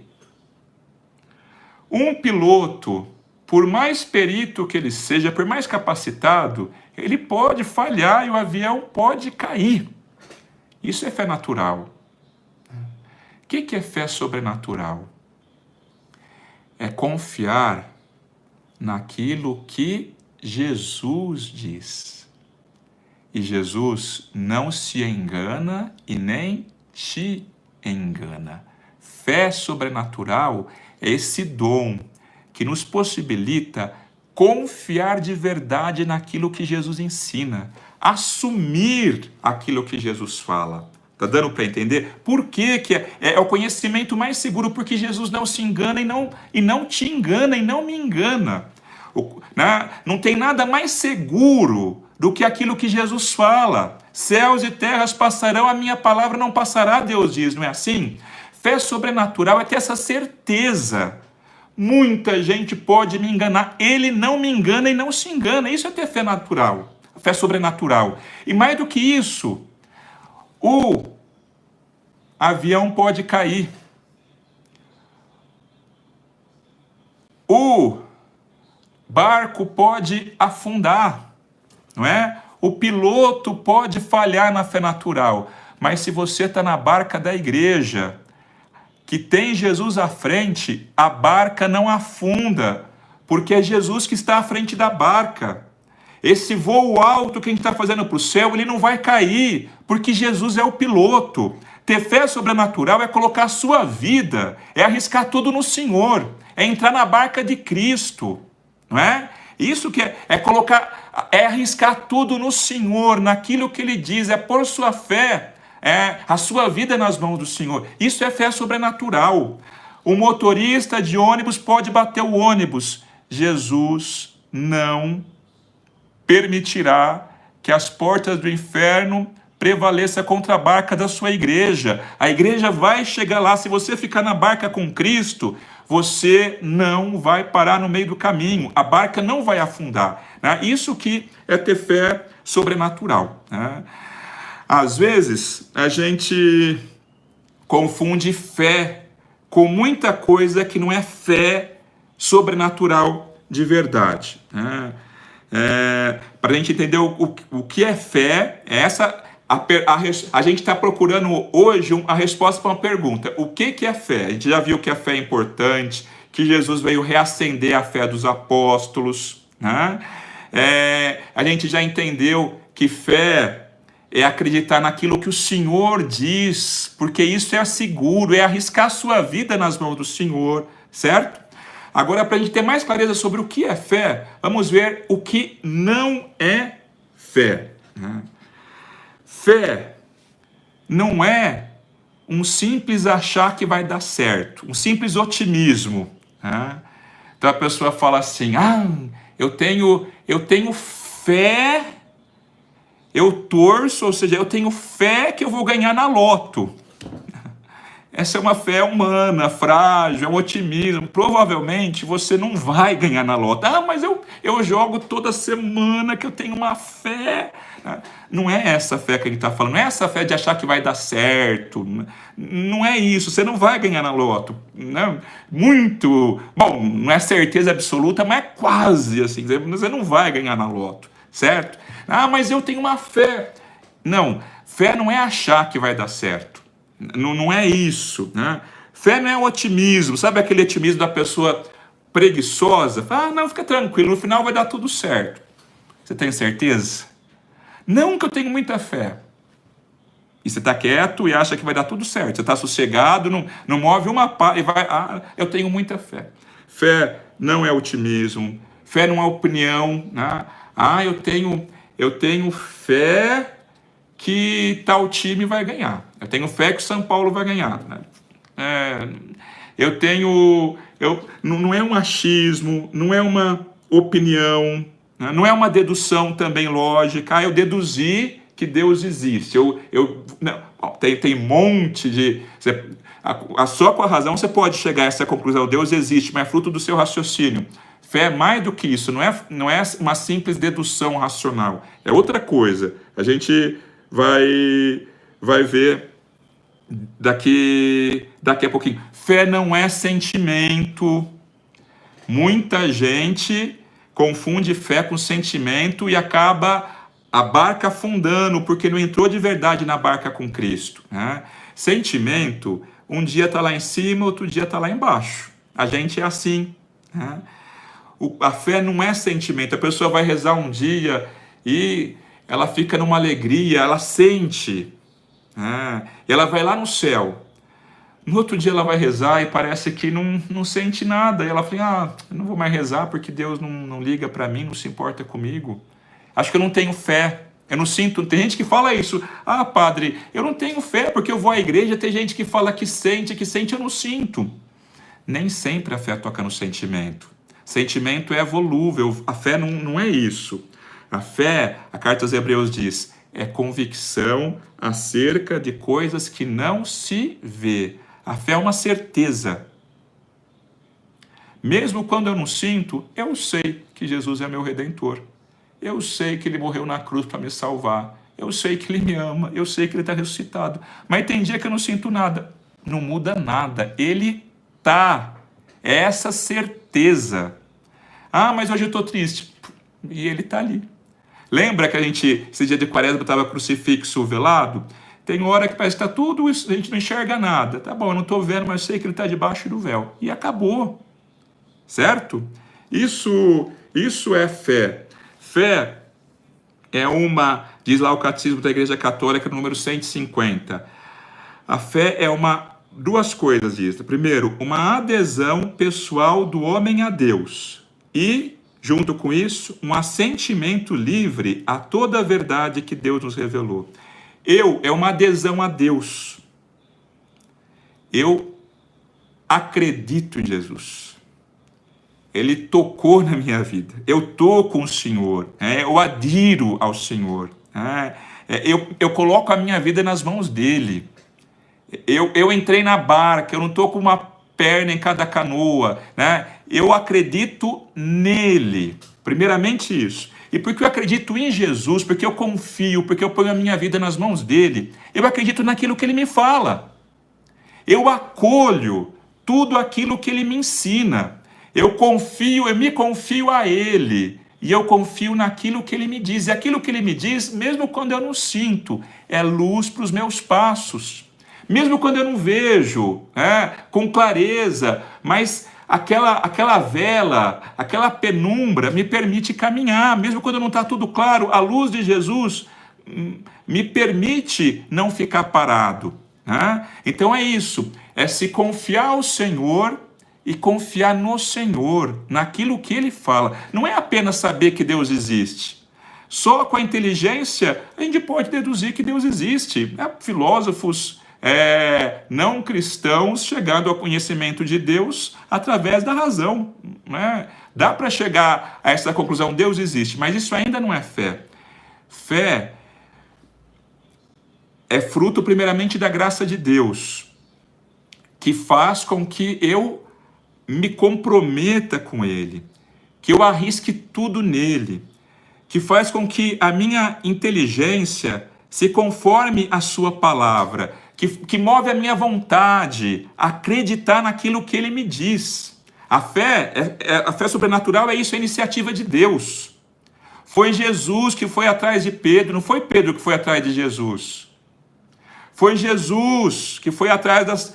Um piloto, por mais perito que ele seja, por mais capacitado, ele pode falhar e o avião pode cair. Isso é fé natural. O que é fé sobrenatural? É confiar naquilo que Jesus diz. E Jesus não se engana e nem te engana. Fé sobrenatural é esse dom que nos possibilita confiar de verdade naquilo que Jesus ensina, assumir aquilo que Jesus fala. Tá dando para entender? Por que é o conhecimento mais seguro? Porque Jesus não se engana e não te engana e não me engana. Não tem nada mais seguro do que aquilo que Jesus fala. Céus e terras passarão, a minha palavra não passará, Deus diz, não é assim? Fé sobrenatural é ter essa certeza. Muita gente pode me enganar, ele não me engana e não se engana. Isso é ter fé natural, fé sobrenatural. E mais do que isso, o avião pode cair. O barco pode afundar, não é? O piloto pode falhar na fé natural, mas se você está na barca da igreja, que tem Jesus à frente, a barca não afunda, porque é Jesus que está à frente da barca. Esse voo alto que a gente está fazendo para o céu, ele não vai cair, porque Jesus é o piloto. Ter fé sobrenatural é colocar a sua vida, é arriscar tudo no Senhor, é entrar na barca de Cristo. Não é? Isso que é arriscar tudo no Senhor, naquilo que Ele diz, é pôr sua fé, a sua vida nas mãos do Senhor. Isso é fé sobrenatural. O motorista de ônibus pode bater o ônibus. Jesus não permitirá que as portas do inferno prevaleça contra a barca da sua igreja. A igreja vai chegar lá. Se você ficar na barca com Cristo, você não vai parar no meio do caminho. A barca não vai afundar. Né? Isso que é ter fé sobrenatural. Né? Às vezes, a gente confunde fé com muita coisa que não é fé sobrenatural de verdade. Né? Para a gente entender o que é fé, a gente está procurando hoje a resposta para uma pergunta. O que é fé? A gente já viu que a fé é importante, que Jesus veio reacender a fé dos apóstolos. Né? A gente já entendeu que fé é acreditar naquilo que o Senhor diz, porque isso é seguro, é arriscar a sua vida nas mãos do Senhor, certo? Agora, para a gente ter mais clareza sobre o que é fé, vamos ver o que não é fé. Né? Fé não é um simples achar que vai dar certo, um simples otimismo. Né? Então a pessoa fala assim, eu tenho fé, eu torço, ou seja, eu tenho fé que eu vou ganhar na loto. Essa é uma fé humana, frágil, é um otimismo. Provavelmente você não vai ganhar na loto. Mas eu jogo toda semana que eu tenho uma fé. Não é essa fé que a gente está falando. Não é essa fé de achar que vai dar certo. Não é isso. Você não vai ganhar na loto. Né? Bom, não é certeza absoluta, mas é quase assim. Você não vai ganhar na loto, certo? Mas eu tenho uma fé. Não, fé não é achar que vai dar certo. Não é isso, né? Fé não é otimismo, sabe aquele otimismo da pessoa preguiçosa? Fala, não, fica tranquilo, no final vai dar tudo certo. Você tem certeza? Não, que eu tenho muita fé. E você está quieto e acha que vai dar tudo certo. Você está sossegado, não move uma pá e vai, eu tenho muita fé. Fé não é otimismo, Fé não é opinião, né? Eu tenho fé que tal time vai ganhar. Eu tenho fé que o São Paulo vai ganhar, né? Não é um achismo, não é uma opinião, né? Não é uma dedução também lógica. Eu deduzi que Deus existe. Não, tem um monte de... Só com a razão você pode chegar a essa conclusão: Deus existe, mas é fruto do seu raciocínio. Fé é mais do que isso, não é uma simples dedução racional, é outra coisa. A gente vai ver daqui a pouquinho. Fé não é sentimento. Muita gente confunde fé com sentimento e acaba a barca afundando porque não entrou de verdade na barca com Cristo, né? Sentimento, um dia está lá em cima, outro dia está lá embaixo. A gente é assim, né? A fé não é sentimento. A pessoa vai rezar um dia e ela fica numa alegria, ela sente, né? Ela vai lá no céu. No outro dia ela vai rezar e parece que não sente nada. E ela fala: eu não vou mais rezar porque Deus não liga para mim, não se importa comigo. Acho que eu não tenho fé. Eu não sinto. Tem gente que fala isso: padre, eu não tenho fé porque eu vou à igreja. Tem gente que fala que sente, eu não sinto. Nem sempre a fé toca no sentimento. Sentimento é volúvel, a fé não é isso. A fé, a carta aos Hebreus diz, é convicção acerca de coisas que não se vê. A fé é uma certeza. Mesmo quando eu não sinto, eu sei que Jesus é meu Redentor. Eu sei que Ele morreu na cruz para me salvar. Eu sei que Ele me ama. Eu sei que Ele está ressuscitado. Mas tem dia que eu não sinto nada. Não muda nada. Ele está. É essa certeza. Mas hoje eu estou triste. E Ele está ali. Lembra que esse dia de Quaresma, estava crucifixo velado? Tem hora que parece que está tudo isso, a gente não enxerga nada. Tá bom, eu não estou vendo, mas eu sei que Ele está debaixo do véu. E acabou. Certo? Isso é fé. Fé é diz lá o Catecismo da Igreja Católica, no número 150. A fé é duas coisas, diz. Primeiro, uma adesão pessoal do homem a Deus. E, junto com isso, um assentimento livre a toda a verdade que Deus nos revelou. É uma adesão a Deus. Eu acredito em Jesus. Ele tocou na minha vida. Eu estou com o Senhor. Eu adiro ao Senhor. Eu coloco a minha vida nas mãos dele. Eu entrei na barca, eu não estou com uma perna em cada canoa, né? Eu acredito nele. Primeiramente isso. E porque eu acredito em Jesus, porque eu confio, porque eu ponho a minha vida nas mãos dele, eu acredito naquilo que ele me fala. Eu acolho tudo aquilo que ele me ensina. Eu me confio a ele. E eu confio naquilo que ele me diz. E aquilo que ele me diz, mesmo quando eu não sinto, é luz para os meus passos. Mesmo quando eu não vejo, com clareza, mas aquela vela, aquela penumbra me permite caminhar. Mesmo quando não está tudo claro, a luz de Jesus me permite não ficar parado. Então é isso, é se confiar ao Senhor e confiar no Senhor, naquilo que Ele fala. Não é apenas saber que Deus existe. Só com a inteligência a gente pode deduzir que Deus existe. Filósofos não cristãos chegando ao conhecimento de Deus através da razão. Dá para chegar a essa conclusão: Deus existe, mas isso ainda não é fé. Fé é fruto primeiramente da graça de Deus, que faz com que eu me comprometa com Ele, que eu arrisque tudo nele, que faz com que a minha inteligência se conforme à sua palavra, que move a minha vontade a acreditar naquilo que Ele me diz. A fé sobrenatural é isso, é a iniciativa de Deus. Foi Jesus que foi atrás de Pedro, não foi Pedro que foi atrás de Jesus. Foi Jesus que foi atrás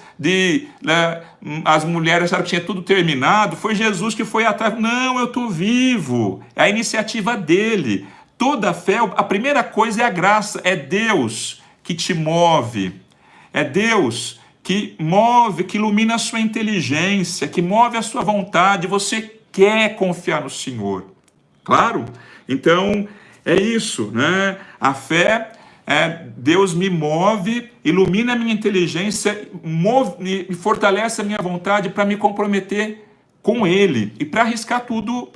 as mulheres acharam que tinha tudo terminado. Foi Jesus que foi atrás. Não, eu estou vivo. É a iniciativa dele. Toda fé, a primeira coisa é a graça. É Deus que te move. É Deus que move, que ilumina a sua inteligência, que move a sua vontade. Você quer confiar no Senhor. Claro? Então, é isso, né? A fé, Deus me move, ilumina a minha inteligência, me fortalece a minha vontade para me comprometer com Ele e para arriscar tudo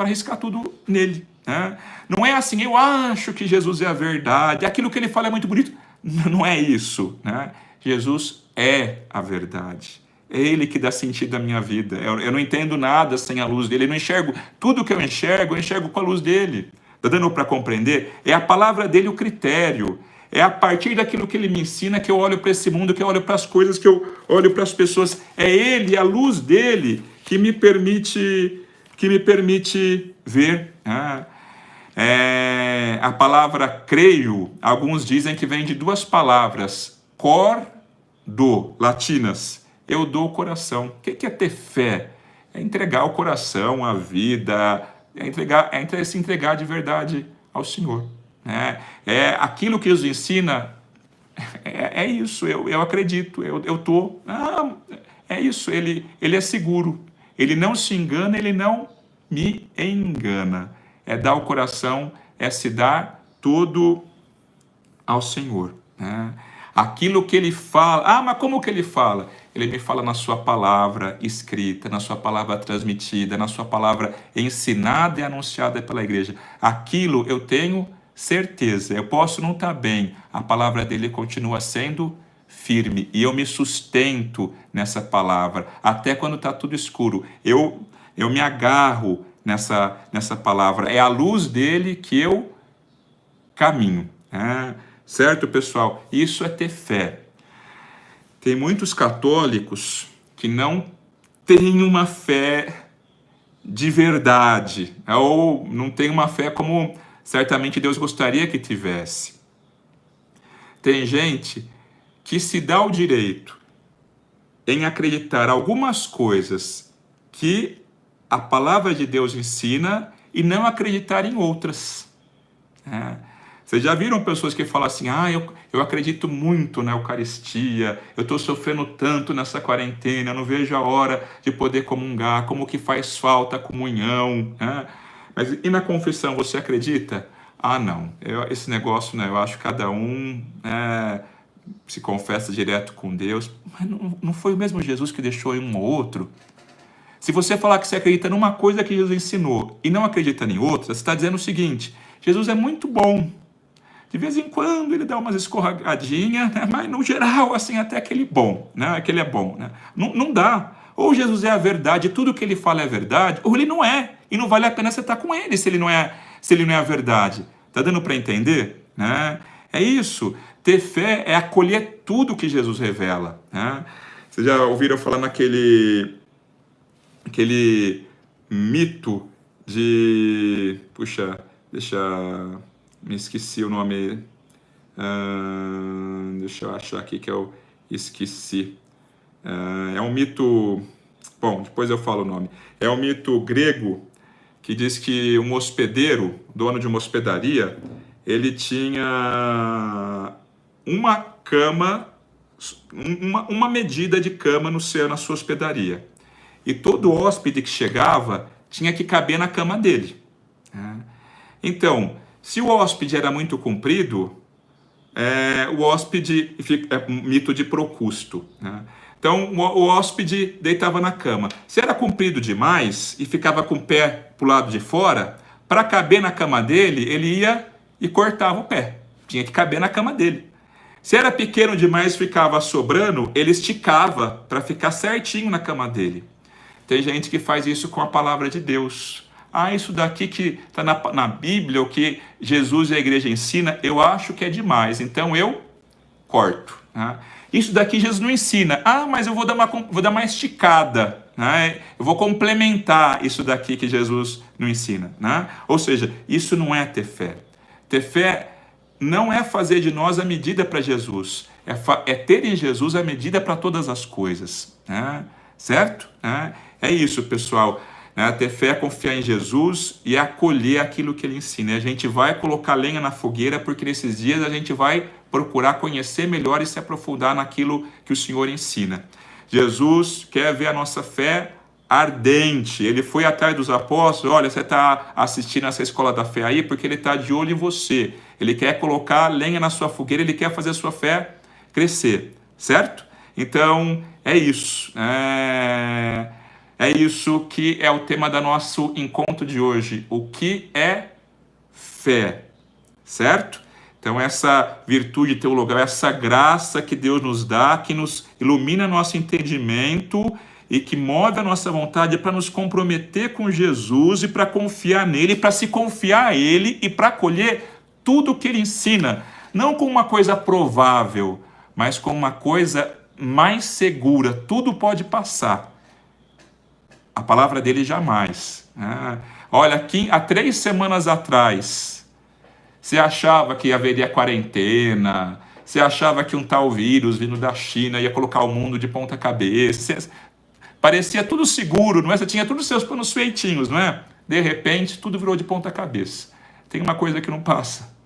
nele. Né? Não é assim, eu acho que Jesus é a verdade, aquilo que Ele fala é muito bonito. Não é isso, né? Jesus é a verdade. É Ele que dá sentido à minha vida. Eu não entendo nada sem a luz dele. Eu não enxergo tudo que eu enxergo com a luz dele. Está dando para compreender? É a palavra dele o critério. É a partir daquilo que ele me ensina que eu olho para esse mundo, que eu olho para as coisas, que eu olho para as pessoas. É ele, a luz dele, que me permite ver. A palavra creio, alguns dizem que vem de duas palavras, do, latinas. Eu dou o coração. O que é ter fé? É entregar o coração, a vida, se entregar de verdade ao Senhor. É aquilo que Jesus ensina, é isso, eu acredito, eu tô. É isso, ele é seguro. Ele não se engana, ele não me engana. É dar o coração, é se dar todo ao Senhor. Né? Aquilo que ele fala, mas como que ele fala? Ele me fala na sua palavra escrita, na sua palavra transmitida, na sua palavra ensinada e anunciada pela igreja. Aquilo eu tenho certeza, eu posso não estar bem, a palavra dele continua sendo firme e eu me sustento nessa palavra, até quando está tudo escuro. Eu me agarro nessa palavra, é a luz dele que eu caminho. Certo, pessoal? Isso é ter fé. Tem muitos católicos que não têm uma fé de verdade, ou não têm uma fé como certamente Deus gostaria que tivesse. Tem gente que se dá o direito em acreditar algumas coisas que a palavra de Deus ensina e não acreditar em outras. Vocês já viram pessoas que falam assim, eu acredito muito na Eucaristia, eu estou sofrendo tanto nessa quarentena, eu não vejo a hora de poder comungar, como que faz falta a comunhão. Mas e na confissão, você acredita? Não, esse negócio, eu acho que cada um se confessa direto com Deus, mas não foi o mesmo Jesus que deixou um ou outro? Se você falar que você acredita numa coisa que Jesus ensinou e não acredita em outra, você está dizendo o seguinte, Jesus é muito bom. De vez em quando ele dá umas escorregadinhas, mas no geral, assim, até aquele bom, aquele é bom. Não dá. Ou Jesus é a verdade, tudo que ele fala é verdade, ou ele não é. E não vale a pena você estar com ele se ele não é a verdade. Tá dando para entender? É isso. Ter fé é acolher tudo que Jesus revela. Vocês já ouviram falar naquele mito de... me esqueci o nome. Deixa eu achar aqui que eu esqueci. É um mito... Bom, depois eu falo o nome. É um mito grego que diz que um hospedeiro, dono de uma hospedaria, ele tinha uma cama, uma medida de cama na sua hospedaria. E todo hóspede que chegava tinha que caber na cama dele. Então, se o hóspede era muito comprido, o hóspede... É um mito de Procusto. Então, o hóspede deitava na cama. Se era comprido demais e ficava com o pé para o lado de fora, para caber na cama dele, ele ia e cortava o pé. Tinha que caber na cama dele. Se era pequeno demais, ficava sobrando, ele esticava para ficar certinho na cama dele. Tem gente que faz isso com a palavra de Deus. Isso daqui que está na Bíblia, o que Jesus e a igreja ensina, eu acho que é demais, então eu corto. Isso daqui Jesus não ensina. Mas eu vou dar uma esticada. Eu vou complementar isso daqui que Jesus não ensina. Ou seja, isso não é ter fé. Ter fé não é fazer de nós a medida para Jesus. É ter em Jesus a medida para todas as coisas. Certo? É isso, pessoal. Ter fé é confiar em Jesus e acolher aquilo que ele ensina. A gente vai colocar lenha na fogueira porque nesses dias a gente vai procurar conhecer melhor e se aprofundar naquilo que o Senhor ensina. Jesus quer ver a nossa fé ardente. Ele foi atrás dos apóstolos: olha, você está assistindo essa escola da fé aí porque ele está de olho em você. Ele quer colocar lenha na sua fogueira, ele quer fazer a sua fé crescer, certo? Então, é isso. É isso que é o tema do nosso encontro de hoje. O que é fé, certo? Então, essa virtude teologal, essa graça que Deus nos dá, que nos ilumina nosso entendimento e que move a nossa vontade para nos comprometer com Jesus e para confiar nele, para se confiar a ele e para acolher tudo o que ele ensina, não como uma coisa provável, mas como uma coisa mais segura. Tudo pode passar. A palavra dele jamais. Olha, aqui há 3 semanas atrás, você achava que haveria quarentena, você achava que um tal vírus vindo da China ia colocar o mundo de ponta cabeça. Parecia tudo seguro, não é? Você tinha todos os seus planos feitinhos, não é? De repente, tudo virou de ponta cabeça. Tem uma coisa que não passa.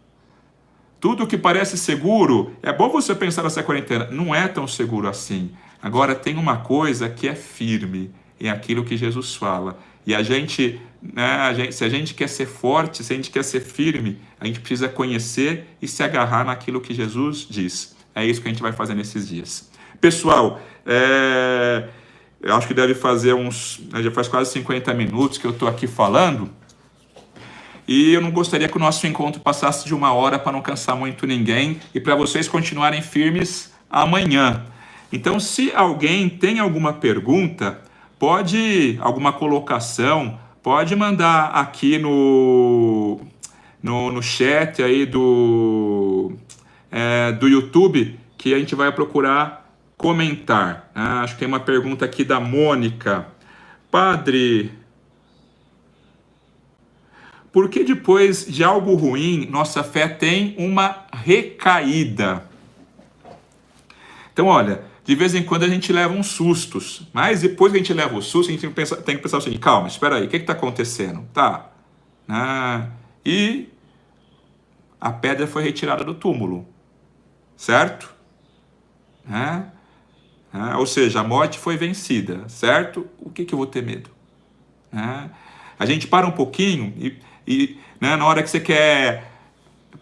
Tudo que parece seguro, é bom você pensar nessa quarentena, não é tão seguro assim. Agora, tem uma coisa que é firme, é aquilo que Jesus fala. E se a gente quer ser forte, se a gente quer ser firme, a gente precisa conhecer e se agarrar naquilo que Jesus diz. É isso que a gente vai fazer nesses dias. Pessoal, eu acho que deve fazer já faz quase 50 minutos que eu estou aqui falando, e eu não gostaria que o nosso encontro passasse de 1 hora para não cansar muito ninguém e para vocês continuarem firmes amanhã. Então, se alguém tem alguma pergunta, alguma colocação, pode mandar aqui no chat aí do YouTube, que a gente vai procurar comentar. Acho que tem uma pergunta aqui da Mônica. Padre, por que depois de algo ruim, nossa fé tem uma recaída? Então, olha, de vez em quando a gente leva uns sustos, mas depois que a gente leva o susto, a gente tem que pensar o seguinte: calma, espera aí, o que está acontecendo? E a pedra foi retirada do túmulo, certo? Ou seja, a morte foi vencida, certo? O que eu vou ter medo? A gente para um pouquinho e na hora que você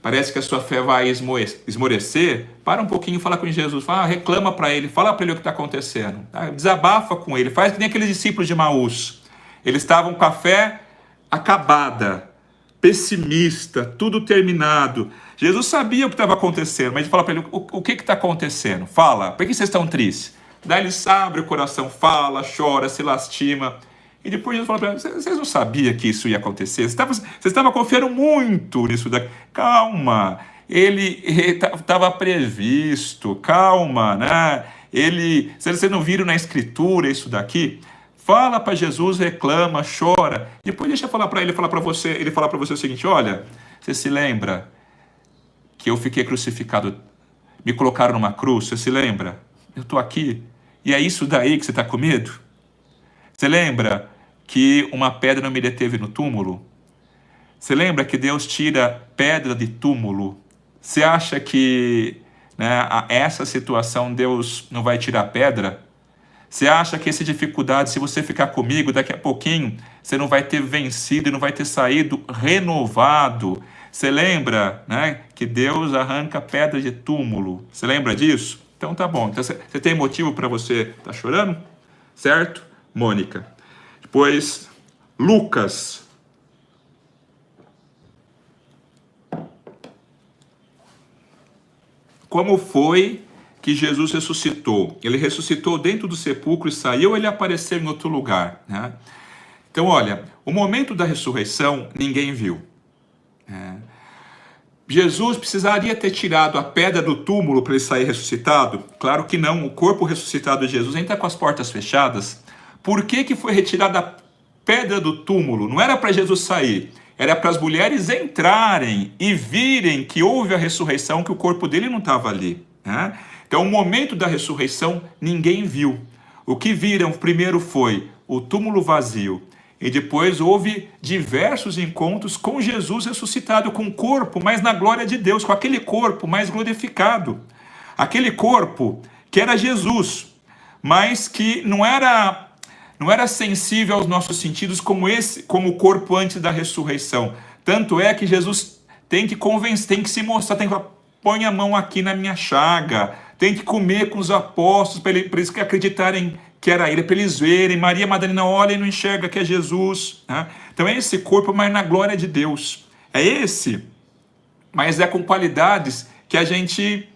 parece que a sua fé vai esmorecer, para um pouquinho e fala com Jesus, reclama para ele, fala para ele o que está acontecendo, desabafa com ele, faz que nem aqueles discípulos de Emaús. Eles estavam com a fé acabada, pessimista, tudo terminado. Jesus sabia o que estava acontecendo, mas ele fala para ele: o que está acontecendo? Fala, por que vocês estão tristes? Daí ele abre o coração, fala, chora, se lastima. E depois Jesus fala para ele: vocês não sabiam que isso ia acontecer? Vocês estavam confiando muito nisso daqui. Calma, ele estava previsto, calma, né? Vocês não viram na Escritura isso daqui? Fala para Jesus, reclama, chora. Depois deixa eu falar para ele, falar para você o seguinte: olha, você se lembra que eu fiquei crucificado, me colocaram numa cruz, você se lembra? Eu estou aqui, e é isso daí que você está com medo? Você lembra que uma pedra não me deteve no túmulo? Você lembra que Deus tira pedra de túmulo? Você acha que essa situação Deus não vai tirar pedra? Você acha que essa dificuldade, se você ficar comigo, daqui a pouquinho, você não vai ter vencido e não vai ter saído renovado? Você lembra que Deus arranca pedra de túmulo? Você lembra disso? Então tá bom. Então, você tem motivo para você estar chorando? Certo, Mônica? Depois, Lucas. Como foi que Jesus ressuscitou? Ele ressuscitou dentro do sepulcro e saiu, ou ele apareceu em outro lugar? Então, olha, o momento da ressurreição ninguém viu. Jesus precisaria ter tirado a pedra do túmulo para ele sair ressuscitado? Claro que não. O corpo ressuscitado de Jesus ainda está com as portas fechadas. Por que foi retirada a pedra do túmulo? Não era para Jesus sair, era para as mulheres entrarem e virem que houve a ressurreição, que o corpo dele não estava ali. Então, o momento da ressurreição ninguém viu. O que viram primeiro foi o túmulo vazio. E depois houve diversos encontros com Jesus ressuscitado, com o corpo, mas na glória de Deus, com aquele corpo mais glorificado. Aquele corpo que era Jesus, mas que não era não era sensível aos nossos sentidos como o corpo antes da ressurreição. Tanto é que Jesus tem que convencer, tem que se mostrar, tem que falar, põe a mão aqui na minha chaga, tem que comer com os apóstolos, para eles que acreditarem que era ele, para eles verem. Maria Madalena olha e não enxerga que é Jesus, né? Então é esse corpo, mas na glória de Deus. É esse, mas é com qualidades que a gente...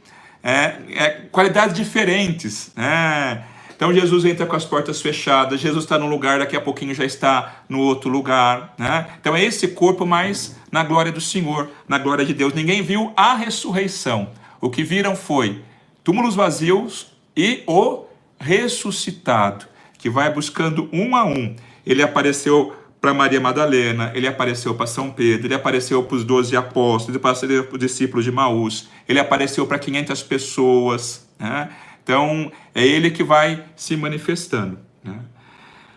qualidades diferentes, né? Então Jesus entra com as portas fechadas, Jesus está num lugar, daqui a pouquinho já está no outro lugar, né? Então é esse corpo, mas na glória do Senhor, na glória de Deus. Ninguém viu a ressurreição. O que viram foi túmulos vazios e o ressuscitado, que vai buscando um a um. Ele apareceu para Maria Madalena, ele apareceu para São Pedro, ele apareceu para os 12 apóstolos, ele apareceu para os discípulos de Maús, ele apareceu para 500 pessoas, né? Então, é ele que vai se manifestando, né?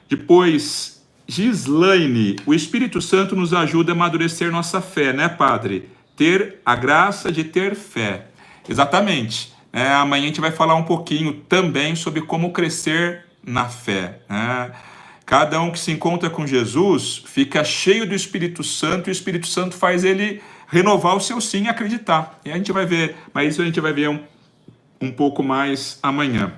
Depois, Gislaine, o Espírito Santo nos ajuda a amadurecer nossa fé, né, Padre? Ter a graça de ter fé. Exatamente. Amanhã a gente vai falar um pouquinho também sobre como crescer na fé, né? Cada um que se encontra com Jesus fica cheio do Espírito Santo, e o Espírito Santo faz ele renovar o seu sim e acreditar. E a gente vai ver, mas isso a gente vai ver um pouco mais amanhã.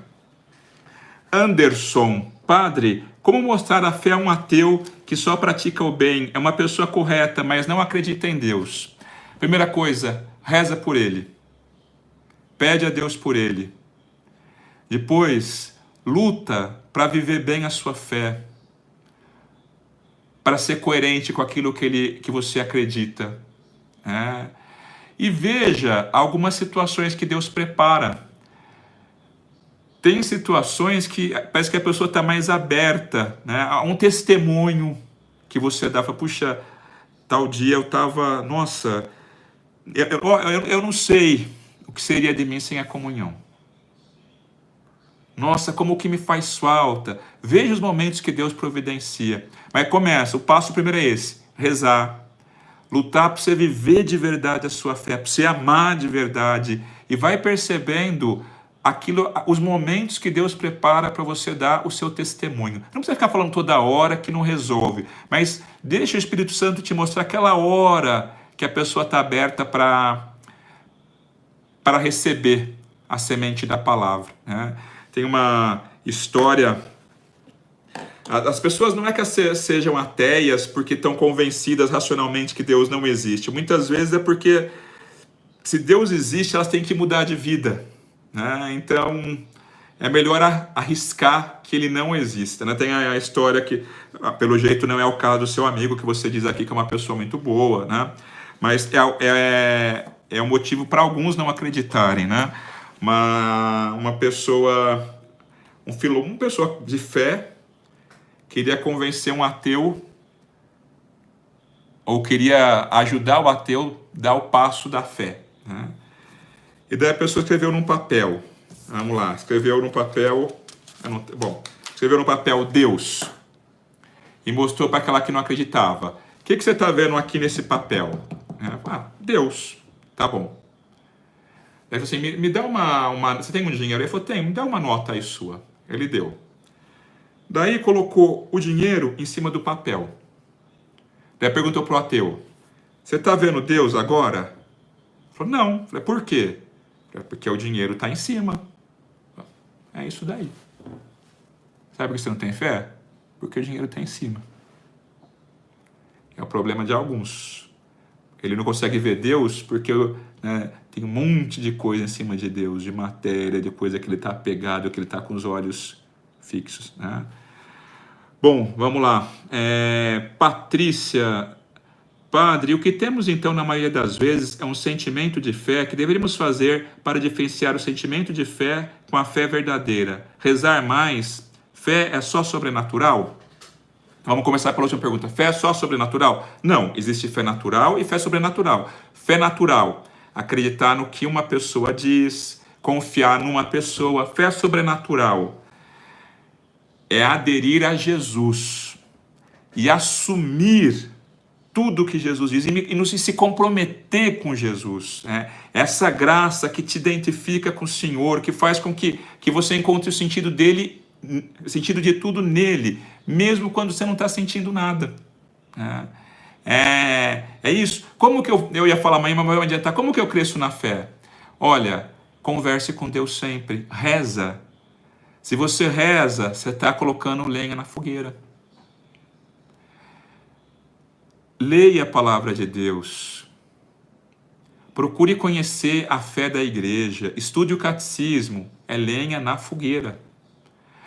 Anderson, Padre, como mostrar a fé a um ateu que só pratica o bem, é uma pessoa correta, mas não acredita em Deus? Primeira coisa, reza por ele. Pede a Deus por ele. Depois, luta para viver bem a sua fé, para ser coerente com aquilo que você acredita, né? E veja algumas situações que Deus prepara. Tem situações que parece que a pessoa está mais aberta, né, a um testemunho que você dá. Puxa, tal dia eu estava, nossa, eu não sei o que seria de mim sem a comunhão. Nossa, como que me faz falta. Veja os momentos que Deus providencia. Mas começa, o passo primeiro é esse, rezar. Lutar para você viver de verdade a sua fé, para você amar de verdade. E vai percebendo os momentos que Deus prepara para você dar o seu testemunho. Não precisa ficar falando toda hora que não resolve. Mas deixa o Espírito Santo te mostrar aquela hora que a pessoa está aberta para receber a semente da palavra, né? Tem uma história... As pessoas não é que sejam ateias porque estão convencidas racionalmente que Deus não existe. Muitas vezes é porque, se Deus existe, elas têm que mudar de vida, né? Então, é melhor arriscar que ele não exista, né? Tem a história que, pelo jeito, não é o caso do seu amigo, que você diz aqui que é uma pessoa muito boa, né? Mas é um motivo para alguns não acreditarem, né? Uma pessoa de fé queria convencer um ateu, ou queria ajudar o ateu a dar o passo da fé, né? E daí a pessoa escreveu num papel, vamos lá, escreveu no papel Deus, e mostrou para aquela que não acreditava. O que você está vendo aqui nesse papel? Deus. Tá bom. Daí assim, me dá uma... Você tem um dinheiro? Ele falou, tenho, me dá uma nota aí sua. Ele deu. Daí colocou o dinheiro em cima do papel. Daí perguntou pro ateu, você está vendo Deus agora? Ele falou, não. Eu falei, por quê? Porque o dinheiro está em cima. É isso daí. Sabe por que você não tem fé? Porque o dinheiro está em cima. É o problema de alguns. Ele não consegue ver Deus porque, né, tem um monte de coisa em cima de Deus, de matéria, de coisa que ele está apegado, que ele está com os olhos fixos, né? Bom, vamos lá. Patrícia, Padre, o que temos então na maioria das vezes é um sentimento de fé que deveríamos fazer para diferenciar o sentimento de fé com a fé verdadeira. Rezar mais, fé é só sobrenatural? Vamos começar pela última pergunta. Fé é só sobrenatural? Não, existe fé natural e fé sobrenatural. Fé natural, acreditar no que uma pessoa diz, confiar numa pessoa. Fé sobrenatural é aderir a Jesus e assumir tudo que Jesus diz e se comprometer com Jesus, né? Essa graça que te identifica com o Senhor, que faz com que você encontre o sentido dele sentido de tudo nele, mesmo quando você não está sentindo nada. Né? É isso. Como que eu ia falar amanhã, mas vai adiantar. Como que eu cresço na fé? Olha, converse com Deus sempre. Reza. Se você reza, você está colocando lenha na fogueira. Leia a palavra de Deus. Procure conhecer a fé da igreja. Estude o catecismo. É lenha na fogueira.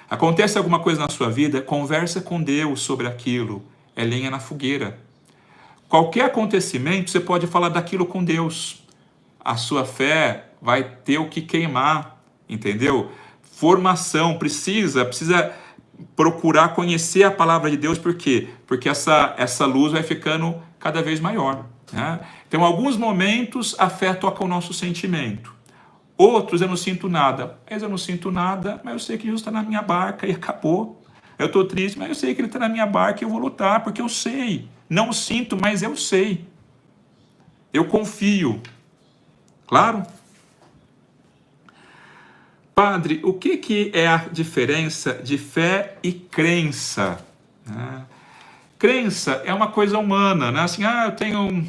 Acontece alguma coisa na sua vida, conversa com Deus sobre aquilo. É lenha na fogueira. Qualquer acontecimento, você pode falar daquilo com Deus. A sua fé vai ter o que queimar, entendeu? Formação, precisa procurar conhecer a palavra de Deus, por quê? Porque essa luz vai ficando cada vez maior. Né? Então, em alguns momentos, a fé toca o nosso sentimento. Outros, eu não sinto nada. Mas eu não sinto nada, mas eu sei que Jesus está na minha barca e acabou. Eu estou triste, mas eu sei que Ele está na minha barca e eu vou lutar, porque eu sei. Não sinto, mas eu sei. Eu confio. Claro? Padre, o que é a diferença de fé e crença? Crença é uma coisa humana, né? Assim, eu tenho...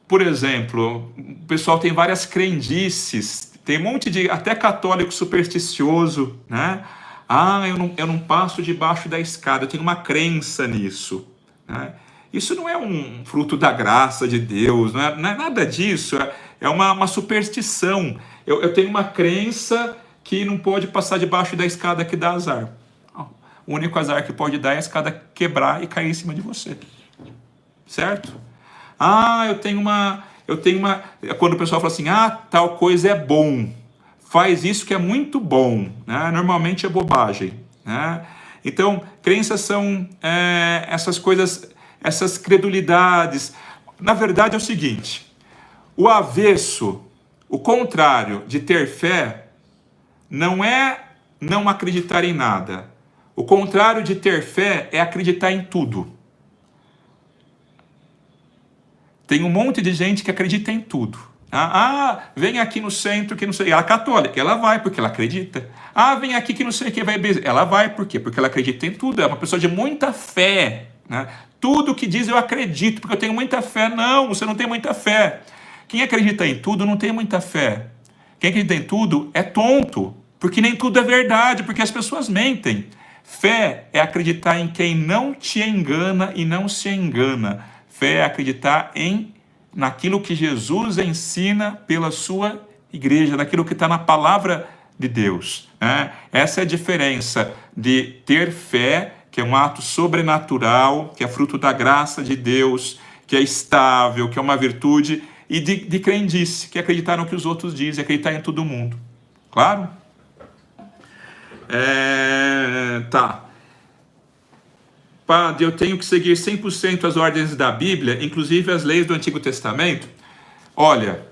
Por exemplo, o pessoal tem várias crendices, tem um monte de... até católico supersticioso, né? Eu não passo debaixo da escada, eu tenho uma crença nisso. Né? Isso não é um fruto da graça de Deus, não é nada disso, é uma superstição. Eu tenho uma crença que não pode passar debaixo da escada que dá azar. O único azar que pode dar é a escada quebrar e cair em cima de você. Certo? Eu tenho uma... Quando o pessoal fala assim, tal coisa é bom, faz isso que é muito bom, né? Normalmente é bobagem, né? Então, crenças são essas coisas, essas credulidades. Na verdade é o seguinte, o avesso, o contrário de ter fé, não é não acreditar em nada. O contrário de ter fé é acreditar em tudo. Tem um monte de gente que acredita em tudo. Vem aqui no centro que não sei... Ela é católica, ela vai porque ela acredita. Vem aqui que não sei o que vai... Ela vai por quê? Porque ela acredita em tudo. É uma pessoa de muita fé. Né? Tudo que diz eu acredito, porque eu tenho muita fé. Não, você não tem muita fé. Quem acredita em tudo não tem muita fé. Quem acredita em tudo é tonto, porque nem tudo é verdade, porque as pessoas mentem. Fé é acreditar em quem não te engana e não se engana. Fé é acreditar naquilo que Jesus ensina pela sua igreja, naquilo que está na palavra de Deus. Né? Essa é a diferença de ter fé, que é um ato sobrenatural, que é fruto da graça de Deus, que é estável, que é uma virtude, e de crendice, que é acreditar no que os outros dizem, acreditar em todo mundo. Claro? Tá. Padre, eu tenho que seguir 100% as ordens da Bíblia, inclusive as leis do Antigo Testamento? Olha,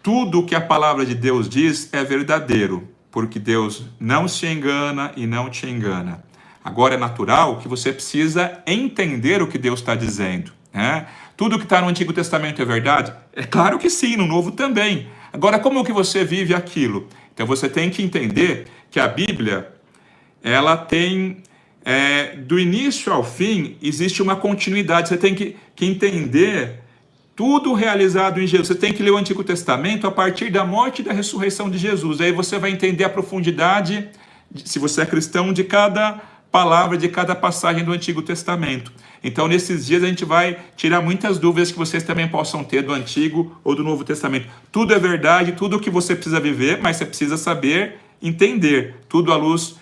tudo o que a palavra de Deus diz é verdadeiro, porque Deus não se engana e não te engana. Agora é natural que você precisa entender o que Deus está dizendo. Né? Tudo que está no Antigo Testamento é verdade? É claro que sim, no Novo também. Agora, como que você vive aquilo? Então você tem que entender que a Bíblia, ela tem... do início ao fim, existe uma continuidade. Você tem que entender tudo realizado em Jesus. Você tem que ler o Antigo Testamento a partir da morte e da ressurreição de Jesus. Aí você vai entender a profundidade, se você é cristão, de cada palavra, de cada passagem do Antigo Testamento. Então, nesses dias, a gente vai tirar muitas dúvidas que vocês também possam ter do Antigo ou do Novo Testamento. Tudo é verdade, tudo o que você precisa viver, mas você precisa saber entender. Tudo à luz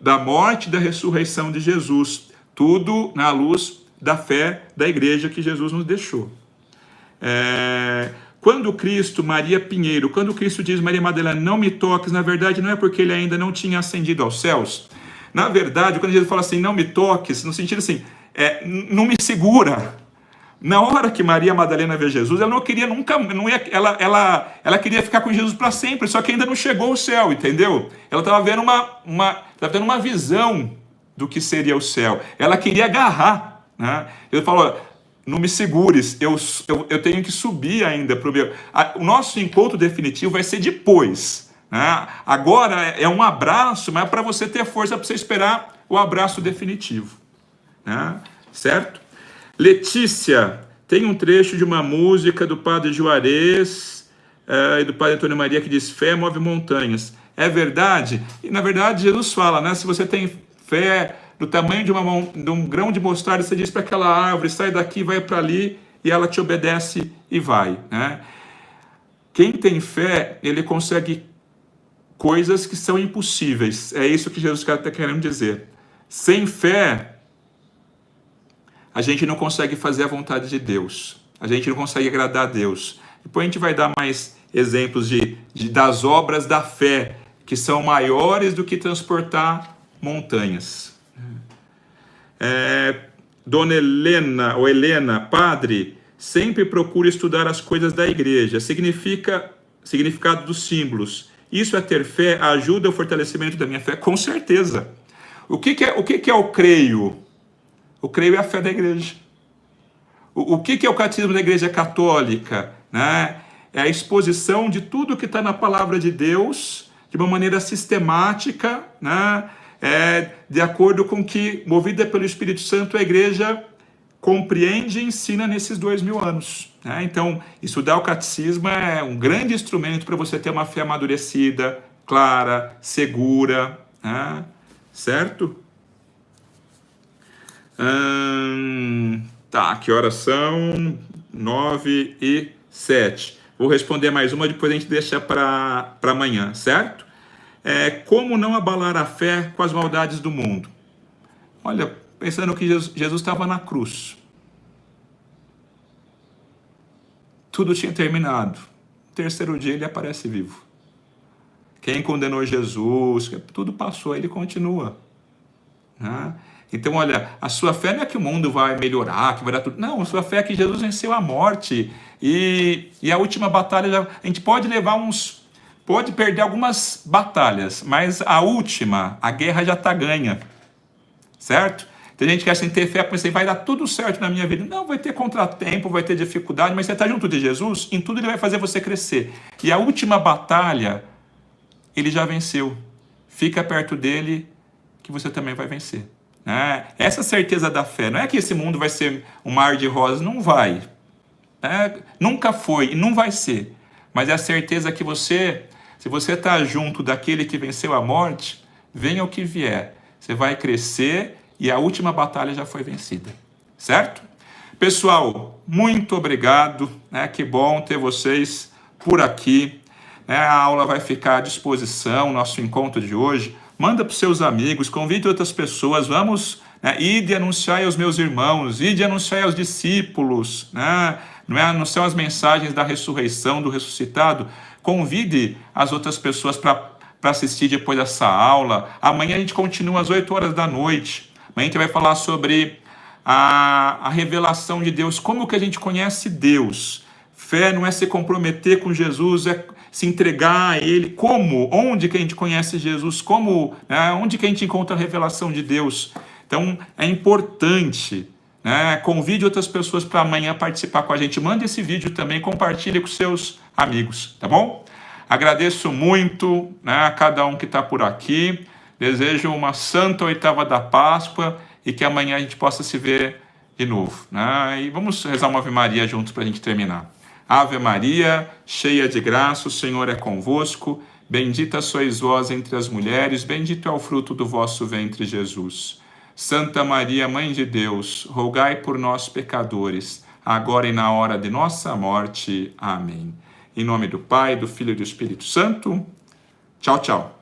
da morte e da ressurreição de Jesus. Tudo na luz da fé da igreja que Jesus nos deixou. Quando Cristo, Maria Pinheiro, quando Cristo diz, Maria Madalena, não me toques, na verdade não é porque ele ainda não tinha ascendido aos céus. Na verdade, quando Jesus fala assim, não me toques, no sentido assim, não me segura. Na hora que Maria Madalena vê Jesus, ela não queria nunca, ela queria ficar com Jesus para sempre, só que ainda não chegou ao céu, entendeu? Ela estava vendo uma visão do que seria o céu. Ela queria agarrar, né? Ele falou, não me segures, eu tenho que subir ainda para o meu... O nosso encontro definitivo vai ser depois, né? Agora é um abraço, mas é para você ter força para você esperar o abraço definitivo, né? Certo? Letícia, tem um trecho de uma música do Padre Juarez e do Padre Antônio Maria que diz: fé move montanhas. É verdade? E na verdade Jesus fala, né? Se você tem fé do tamanho de um grão de mostarda, você diz para aquela árvore: sai daqui, vai para ali, e ela te obedece e vai, né? Quem tem fé, ele consegue coisas que são impossíveis. É isso que Jesus está querendo dizer. Sem fé, a gente não consegue fazer a vontade de Deus. A gente não consegue agradar a Deus. Depois a gente vai dar mais exemplos das obras da fé, que são maiores do que transportar montanhas. Dona Helena, ou Helena, padre, sempre procura estudar as coisas da igreja, significado dos símbolos. Isso é ter fé, ajuda o fortalecimento da minha fé? Com certeza. O que é o creio? O creio é a fé da igreja. O que é o catecismo da igreja católica? Né? É a exposição de tudo que está na palavra de Deus, de uma maneira sistemática, né? De acordo com que, movida pelo Espírito Santo, a igreja compreende e ensina nesses 2000 anos. Né? Então, estudar o catecismo é um grande instrumento para você ter uma fé amadurecida, clara, segura, né? Certo? Tá, que horas são? 9h07. Vou responder mais uma, depois a gente deixa para amanhã, certo? Como não abalar a fé com as maldades do mundo? Olha, pensando que Jesus estava na cruz. Tudo tinha terminado. No terceiro dia ele aparece vivo. Quem condenou Jesus, tudo passou, ele continua. Né? Então, olha, a sua fé não é que o mundo vai melhorar, que vai dar tudo. Não, a sua fé é que Jesus venceu a morte. E a última batalha, a gente pode pode perder algumas batalhas, mas a última, a guerra já está ganha. Certo? Tem gente que acha que ter fé, porque vai dar tudo certo na minha vida. Não, vai ter contratempo, vai ter dificuldade, mas você está junto de Jesus, em tudo ele vai fazer você crescer. E a última batalha, ele já venceu. Fica perto dele, que você também vai vencer. Essa certeza da fé, não é que esse mundo vai ser um mar de rosas, não vai. Nunca foi e não vai ser. Mas é a certeza que se você está junto daquele que venceu a morte, venha o que vier, você vai crescer e a última batalha já foi vencida. Certo? Pessoal, muito obrigado. Que bom ter vocês por aqui. A aula vai ficar à disposição, nosso encontro de hoje. Manda para os seus amigos, convide outras pessoas, vamos ir de anunciar aos meus irmãos, ir de anunciar aos discípulos, não é anunciar as mensagens da ressurreição, do ressuscitado. Convide as outras pessoas para assistir depois dessa aula. Amanhã a gente continua às 8 horas da noite. Amanhã a gente vai falar sobre a revelação de Deus, como que a gente conhece Deus. Fé não é se comprometer com Jesus, é se entregar a Ele. Como? Onde que a gente conhece Jesus? Como? Onde que a gente encontra a revelação de Deus? Então, é importante. Convide outras pessoas para amanhã participar com a gente. Mande esse vídeo também, compartilhe com seus amigos, tá bom? Agradeço muito a cada um que está por aqui. Desejo uma santa oitava da Páscoa e que amanhã a gente possa se ver de novo. E vamos rezar uma Ave Maria juntos para a gente terminar. Ave Maria, cheia de graça, o Senhor é convosco. Bendita sois vós entre as mulheres, bendito é o fruto do vosso ventre, Jesus. Santa Maria, Mãe de Deus, rogai por nós, pecadores, agora e na hora de nossa morte. Amém. Em nome do Pai, do Filho e do Espírito Santo. Tchau, tchau.